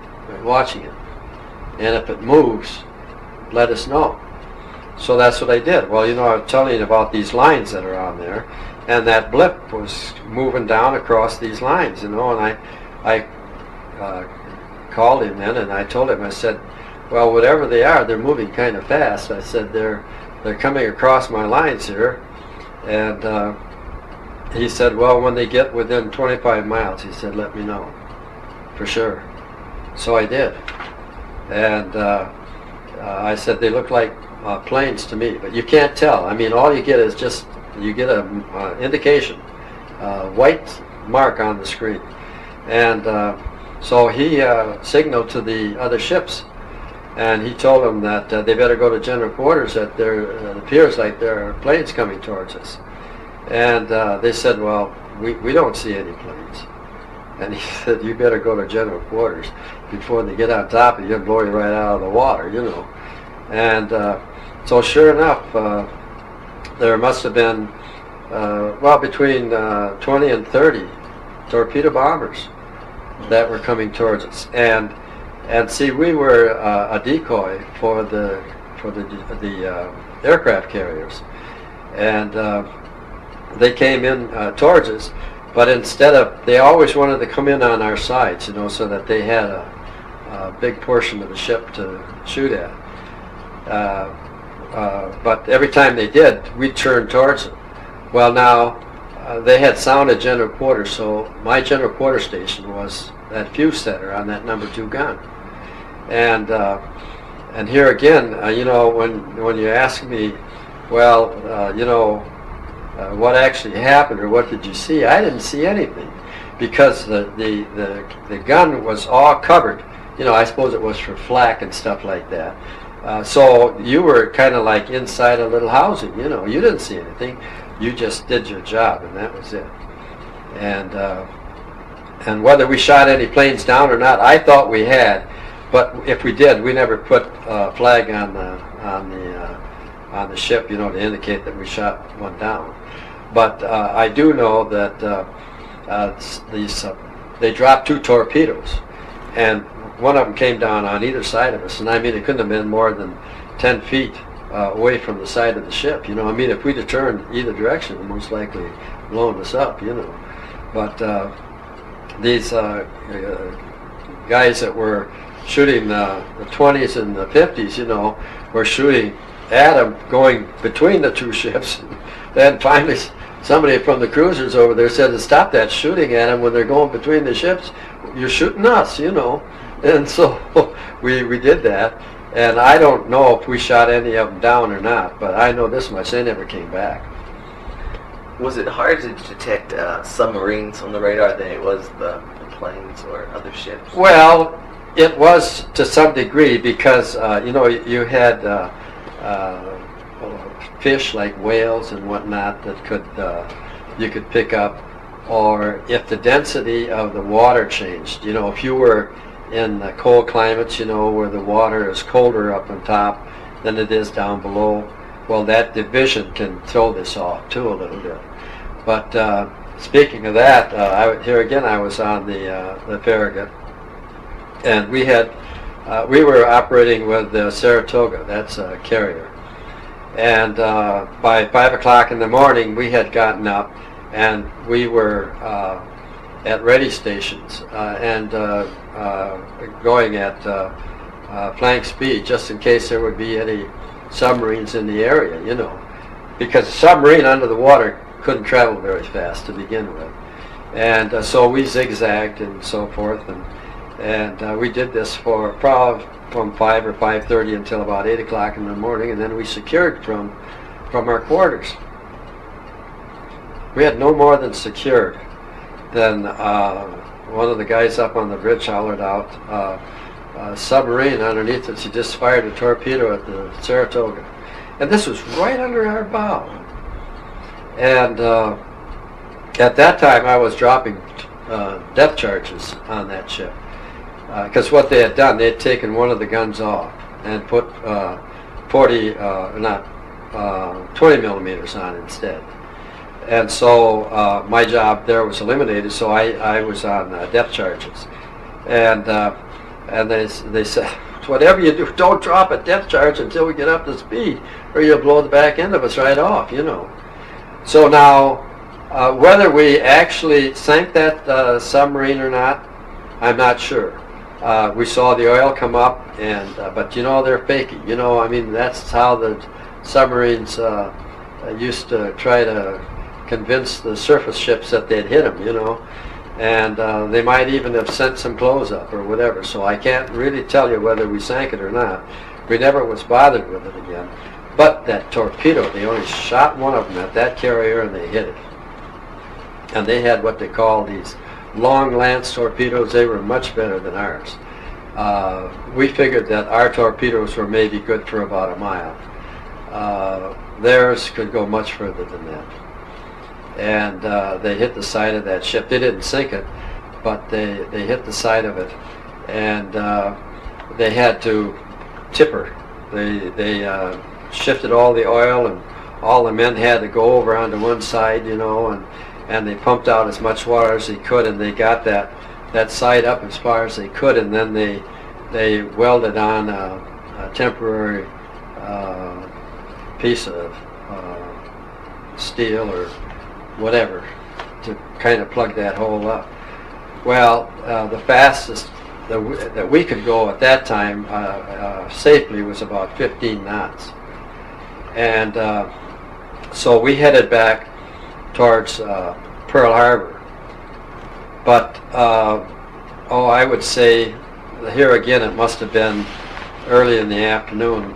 [SPEAKER 2] watching it, and if it moves, let us know." So that's what I did. Well, you know, I was telling you about these lines that are on there, and that blip was moving down across these lines, you know, and I called him then, and I told him, I said, "Well, whatever they are, they're moving kind of fast." I said, they're coming across my lines here. And he said, "Well, when they get within 25 miles, he said, let me know, for sure." So I did. And I said, "They look like planes to me," but you can't tell. I mean, all you get is just, you get an indication, white mark on the screen. And so he signaled to the other ships, and he told them that they better go to general quarters, that it appears like there are planes coming towards us. And they said, "Well, we don't see any planes." And he said, "You better go to general quarters before they get on top of you and blow you right out of the water, you know." And so sure enough, there must have been, between 20 and 30 torpedo bombers that were coming towards us. And see, we were a decoy for the aircraft carriers, and they came in towards us. But instead of, they always wanted to come in on our sides, you know, so that they had a big portion of the ship to shoot at. But every time they did, we'd turn towards them. Well, now they had sounded general quarters, so my general quarter station was that fuse setter on that number 2 gun. And here again, when you ask me, well, what actually happened or what did you see? I didn't see anything, because the gun was all covered. I suppose it was for flak and stuff like that. So you were kind of like inside a little housing. You didn't see anything. You just did your job, and that was it. And whether we shot any planes down or not, I thought we had. But if we did, we never put a flag on the ship, to indicate that we shot one down. But I do know that they dropped 2 torpedoes, and one of them came down on either side of us. And I mean, it couldn't have been more than 10 feet away from the side of the ship. If we'd have turned either direction, it most likely blown us up. But these guys that were shooting the 20s and the 50s, were shooting at them going between the 2 ships. Then finally somebody from the cruisers over there said to stop that shooting at them when they're going between the ships. You're shooting us, And so we did that. And I don't know if we shot any of them down or not, but I know this much, they never came back.
[SPEAKER 1] Was it hard to detect submarines on the radar than it was the planes or other ships?
[SPEAKER 2] Well, it was to some degree, because you had fish like whales and whatnot that you could pick up, or if the density of the water changed. If you were in cold climates, where the water is colder up on top than it is down below, well, that division can throw this off too a little bit. But speaking of that, I was on the Farragut. And we were operating with the Saratoga, that's a carrier. And by 5 o'clock in the morning, we had gotten up, and we were at ready stations and going at flank speed, just in case there would be any submarines in the area, because a submarine under the water couldn't travel very fast to begin with. And so we zigzagged and so forth, and we did this for probably from 5 or 5:30 until about 8 o'clock in the morning, and then we secured from our quarters. We had no more than secured. Then one of the guys up on the bridge hollered out, a submarine underneath us. He just fired a torpedo at the Saratoga. And this was right under our bow. And at that time I was dropping depth charges on that ship. Because what they had done, they had taken one of the guns off and put 20 millimeters on instead. And so my job there was eliminated, so I was on depth charges. And they said, whatever you do, don't drop a depth charge until we get up to speed, or you'll blow the back end of us right off, So now, whether we actually sank that submarine or not, I'm not sure. We saw the oil come up, but they're fakey. That's how the submarines used to try to convince the surface ships that they'd hit them, and they might even have sent some clothes up or whatever. So I can't really tell you whether we sank it or not. We never was bothered with it again. But that torpedo, they only shot one of them at that carrier, and they hit it. And they had what they call these long lance torpedoes. They were much better than ours. We figured that our torpedoes were maybe good for about a mile. Theirs could go much further than that. And they hit the side of that ship. They didn't sink it, but they hit the side of it, and they had to tip her. They shifted all the oil, and all the men had to go over onto one side, and they pumped out as much water as they could, and they got that side up as far as they could, and then they welded on a temporary piece of steel or whatever to kind of plug that hole up. Well, the fastest that we could go at that time safely was about 15 knots. And so we headed back towards Pearl Harbor. But I would say here again it must have been early in the afternoon,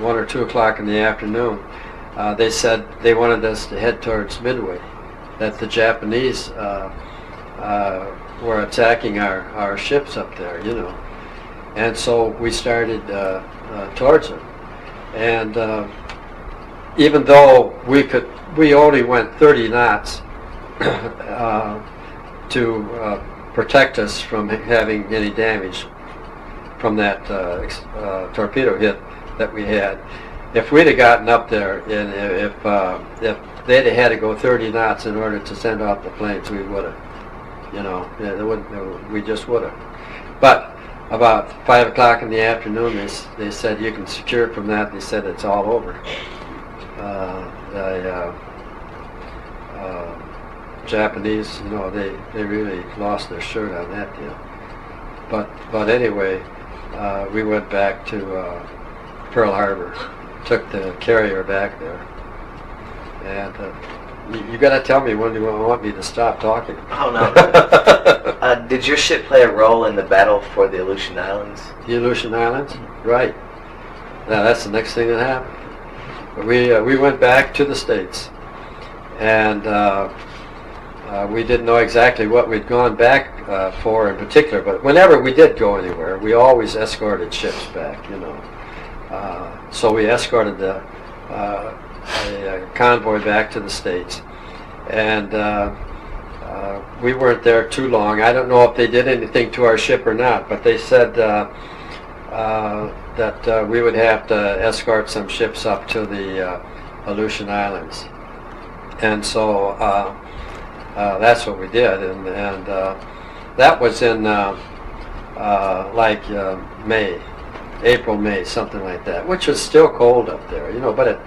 [SPEAKER 2] 1 or 2 o'clock in the afternoon. They said they wanted us to head towards Midway, that the Japanese were attacking our ships up there, you know. And so we started towards them. And even though we only went 30 knots to protect us from having any damage from that torpedo hit that we had. If we'd have gotten up there, and if they'd have had to go 30 knots in order to send off the planes, we would have, you know, we just would have. But about 5 o'clock in the afternoon, they said you can secure from that. They said it's all over. The Japanese, you know, they really lost their shirt on that deal. But anyway, we went back to Pearl Harbor, took the carrier back there, and you got to tell me when you want me to stop talking.
[SPEAKER 1] Oh no. Did your ship play a role in the battle for the Aleutian Islands?
[SPEAKER 2] The Aleutian Islands, right? Now that's the next thing that happened. We went back to the States, and we didn't know exactly what we'd gone back for in particular, but whenever we did go anywhere, we always escorted ships back, you know. So we escorted a convoy back to the States, and we weren't there too long. I don't know if they did anything to our ship or not, but they said that we would have to escort some ships up to the Aleutian Islands, and so that's what we did, and that was in April, May, something like that, which was still cold up there, you know, but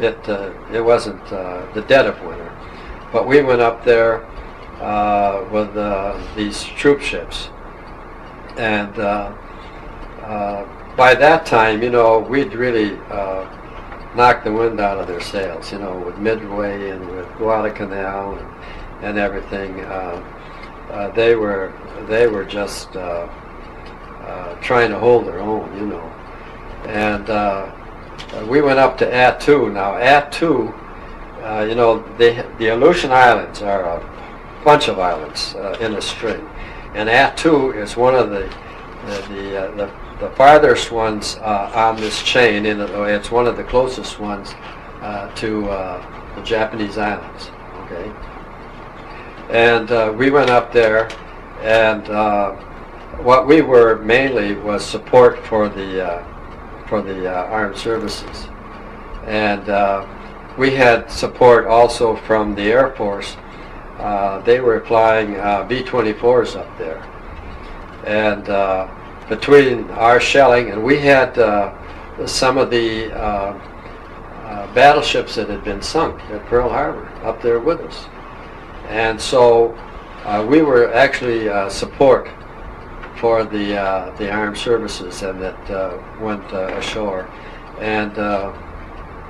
[SPEAKER 2] it wasn't the dead of winter. But we went up there with these troop ships, and by that time, you know, we'd really knocked the wind out of their sails, you know, with Midway and with Guadalcanal and everything. They were just trying to hold their own, you know. And we went up to Attu. Now, Attu, you know, the Aleutian Islands are a bunch of islands in a string, and Attu is one of the farthest ones on this chain. It's one of the closest ones to the Japanese islands. Okay. And we went up there, and what we were mainly was support for the armed services, and we had support also from the Air Force. They were flying B-24s up there, and between our shelling, and we had some of the battleships that had been sunk at Pearl Harbor up there with us. And so we were actually support for the armed services, and that went ashore. And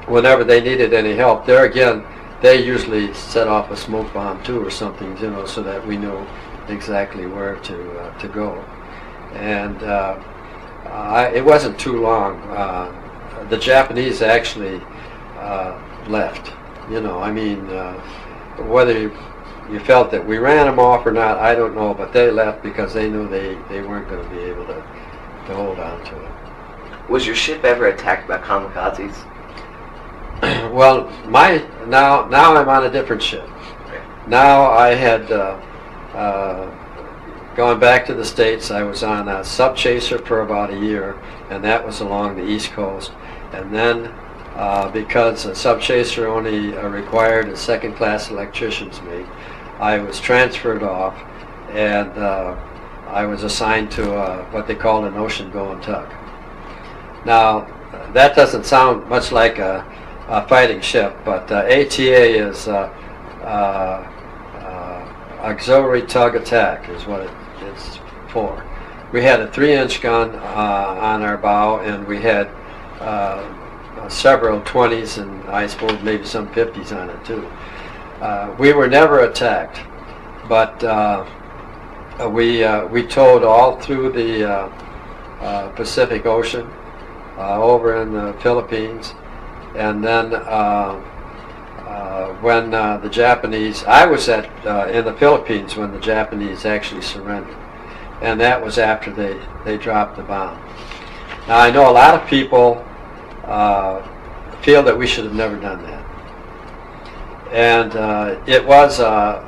[SPEAKER 2] whenever they needed any help, there again, they usually set off a smoke bomb too or something, you know, so that we knew exactly where to go. And it wasn't too long. The Japanese actually left. You know, I mean, whether you felt that we ran them off or not, I don't know, but they left because they knew they weren't going to be able to hold on to it.
[SPEAKER 1] Was your ship ever attacked by kamikazes?
[SPEAKER 2] Well, now I'm on a different ship. Now I had gone back to the States. I was on a sub chaser for about a year, and that was along the East Coast. And then because a sub chaser only required a second-class electrician's mate, I was transferred off, and I was assigned to what they called an ocean-going tug. Now, that doesn't sound much like a fighting ship, but ATA is auxiliary tug attack is what it's for. We had a 3-inch gun on our bow, and we had several 20s and I suppose maybe some 50s on it too. We were never attacked, but we towed all through the Pacific Ocean, over in the Philippines, and then when the Japanese, I was in the Philippines when the Japanese actually surrendered, and that was after they dropped the bomb. Now I know a lot of people feel that we should have never done that, and it was a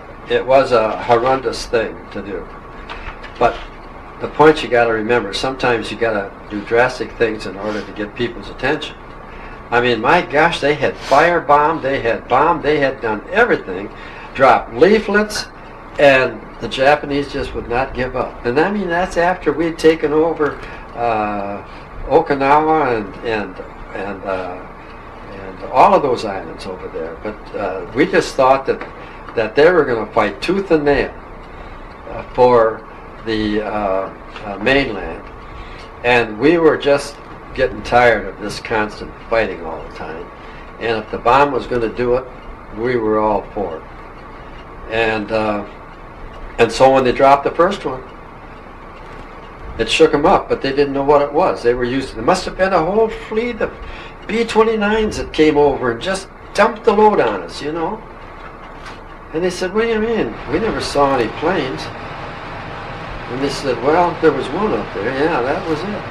[SPEAKER 2] horrendous thing to do. But the point you got to remember, sometimes you got to do drastic things in order to get people's attention. I mean, my gosh, they had firebombed, they had bombed, they had done everything, dropped leaflets, and the Japanese just would not give up. And I mean, that's after we'd taken over Okinawa and all of those islands over there. But we just thought that they were going to fight tooth and nail for the mainland, and we were just getting tired of this constant fighting all the time. And if the bomb was going to do it, we were all for it. And so when they dropped the first one, it shook them up, but they didn't know what it was. They were used. There must have been a whole fleet of B-29s that came over and just dumped the load on us, you know. And they said, "What do you mean? We never saw any planes." And they said, "Well, there was one up there. Yeah, that was it.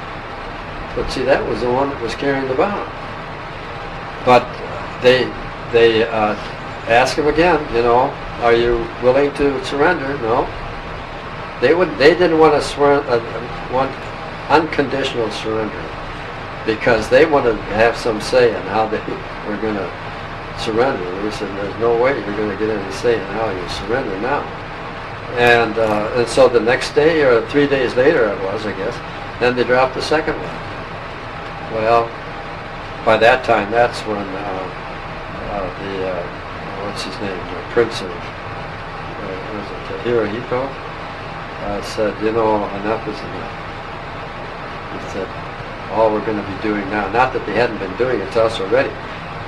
[SPEAKER 2] But see, that was the one that was carrying the bomb." But they asked him again, you know, "Are you willing to surrender?" No. They didn't want to want unconditional surrender, because they wanted to have some say in how they were going to surrender. They said, "There's no way you're going to get any say in how you surrender now." And so the next day, or 3 days later it was, I guess, then they dropped the second one. Well, by that time, that's when what's his name, the Prince of, was it Hirohito, said, "You know, enough is enough." He said, "All we're going to be doing now," not that they hadn't been doing it to us already,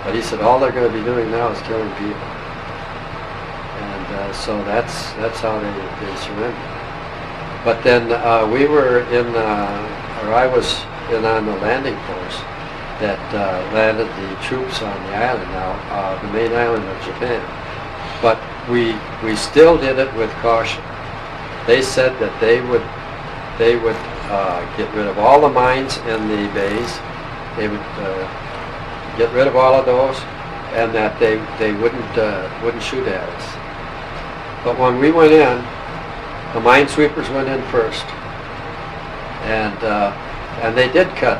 [SPEAKER 2] but he said, "All they're going to be doing now is killing people." And so that's how they surrendered. But then we were I was on the landing force that landed the troops on the island now, the main island of Japan. But we still did it with caution. They said that they would get rid of all the mines in the bays. They would get rid of all of those, and that they wouldn't shoot at us. But when we went in, the minesweepers went in first, and they did cut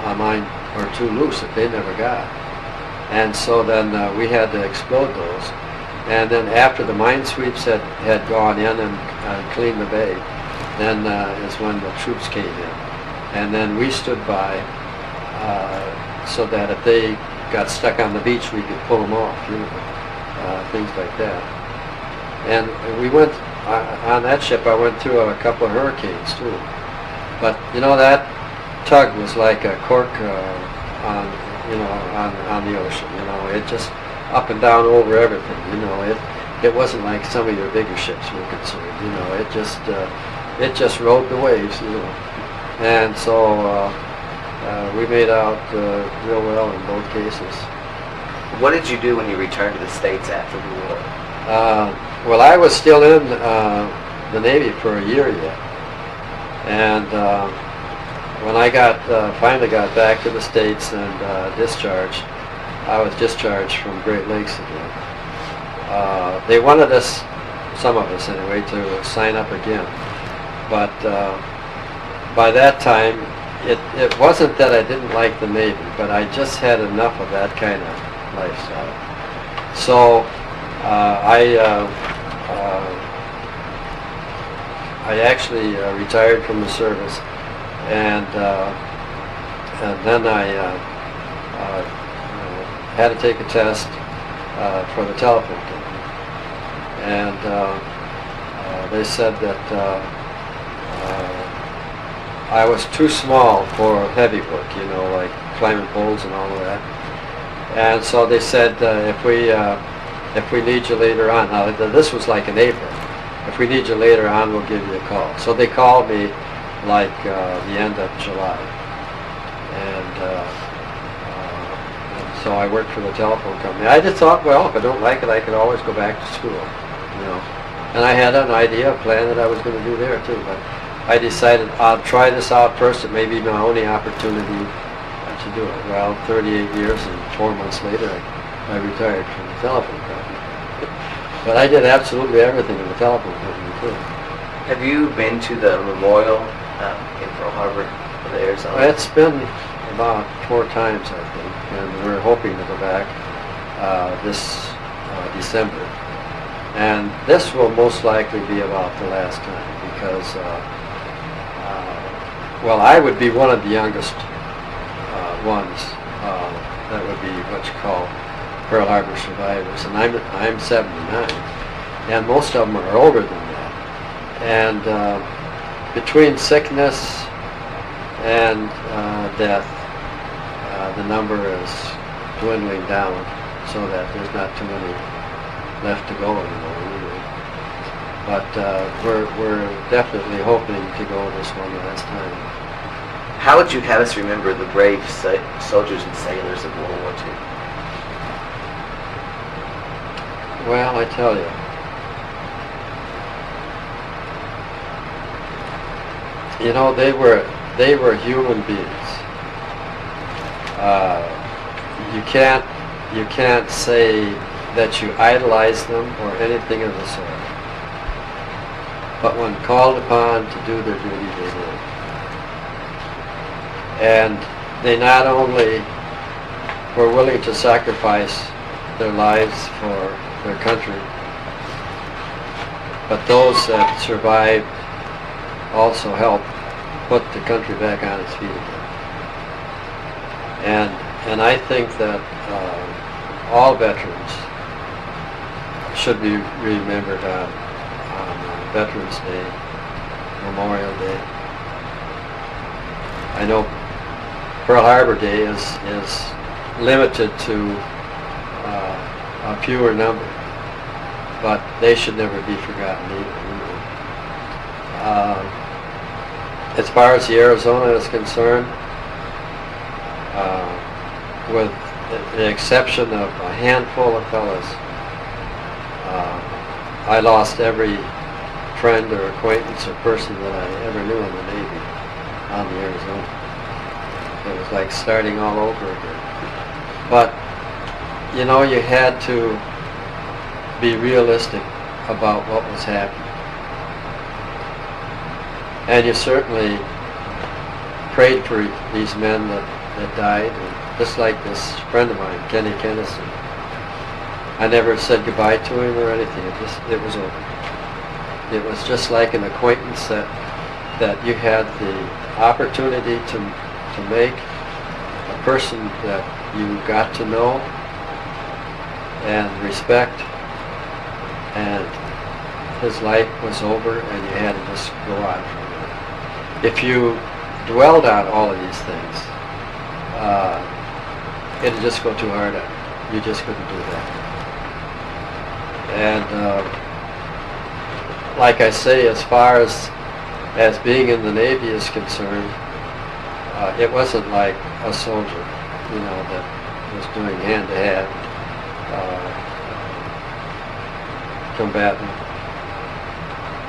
[SPEAKER 2] a mine or two loose that they never got. And so then we had to explode those. And then after the minesweeps had gone in and cleaned the bay, then is when the troops came in. And then we stood by so that if they got stuck on the beach, we could pull them off, you know, things like that. And we went, on that ship I went through a couple of hurricanes too. But you know, that tug was like a cork on the ocean, you know. It just up and down over everything, you know. It wasn't like some of your bigger ships were concerned, you know. It just rode the waves, you know. And so we made out real well in both cases.
[SPEAKER 1] What did you do when you returned to the States after the war?
[SPEAKER 2] Well, I was still in the Navy for a year yet, and when I finally got back to the States and discharged, I was discharged from Great Lakes again. They wanted us, some of us anyway, to sign up again, but by that time, it wasn't that I didn't like the Navy, but I just had enough of that kind of lifestyle. So I actually retired from the service, and then I had to take a test for the telephone company, and they said that I was too small for heavy work, you know, like climbing poles and all of that. And so they said, if we need you later on, now this was like in April, if we need you later on, we'll give you a call. So they called me like the end of July. And so I worked for the telephone company. I just thought, well, if I don't like it, I could always go back to school, you know. And I had an idea, a plan that I was going to do there too, but I decided I'll try this out first. It may be my only opportunity to do it. Well, 38 years and 4 months later, I retired from the telephone company. But I did absolutely everything in the telephone company too.
[SPEAKER 1] Have you been to the memorial in Pearl Harbor for the Arizona?
[SPEAKER 2] Well, it's been about 4 times, I think, and we're hoping to go back this December. And this will most likely be about the last time because, well, I would be one of the youngest ones. That would be what you call Pearl Harbor survivors, and I'm 79, and most of them are older than that. And between sickness and death, the number is dwindling down so that there's not too many left to go anymore. Really. But we're definitely hoping to go this one last time.
[SPEAKER 1] How would you have us remember the brave soldiers and sailors of World War II?
[SPEAKER 2] Well, I tell you, you know, they were human beings. You can't say that you idolize them or anything of the sort. But when called upon to do their duty, they did. And they not only were willing to sacrifice their lives for their country, but those that survived also helped put the country back on its feet again. And I think that all veterans should be remembered on Veterans Day, Memorial Day. I know Pearl Harbor Day is limited to a fewer number, but they should never be forgotten either. As far as the Arizona is concerned, with the exception of a handful of fellas, I lost every friend or acquaintance or person that I ever knew in the Navy on the Arizona. It was like starting all over again. But, you know, you had to be realistic about what was happening. And you certainly prayed for these men that died. And just like this friend of mine, Kenny Henderson. I never said goodbye to him or anything. It was over. It was just like an acquaintance that you had the opportunity to make, a person that you got to know and respect, and his life was over and you had to just go on from there. If you dwelled on all of these things, it'd just go too hard on you. You just couldn't do that. And like I say, as far as being in the Navy is concerned, it wasn't like a soldier, you know, that was doing hand-to-hand combatant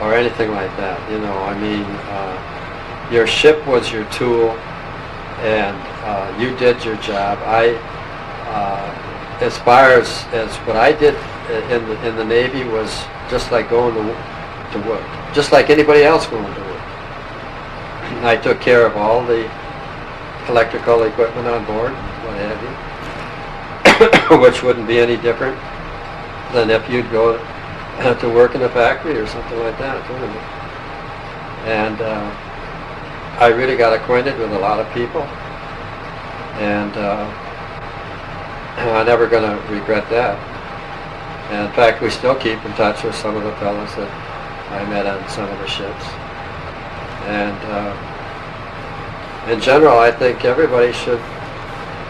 [SPEAKER 2] or anything like that. You know, I mean, your ship was your tool, and you did your job. As far as what I did in the Navy was just like going to work, just like anybody else going to work. I took care of all the electrical equipment on board, what have you, which wouldn't be any different than if you'd go to work in a factory or something like that. And I really got acquainted with a lot of people, and I'm never going to regret that. And in fact, we still keep in touch with some of the fellows that I met on some of the ships. And in general, I think everybody should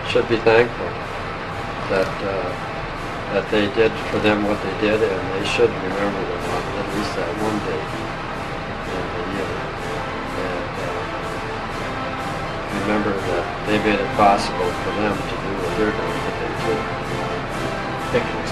[SPEAKER 2] should be thankful that that they did for them what they did, and they should remember them on at least that one day in the year. And remember that they made it possible for them to do what they're doing today too.
[SPEAKER 1] Thank you.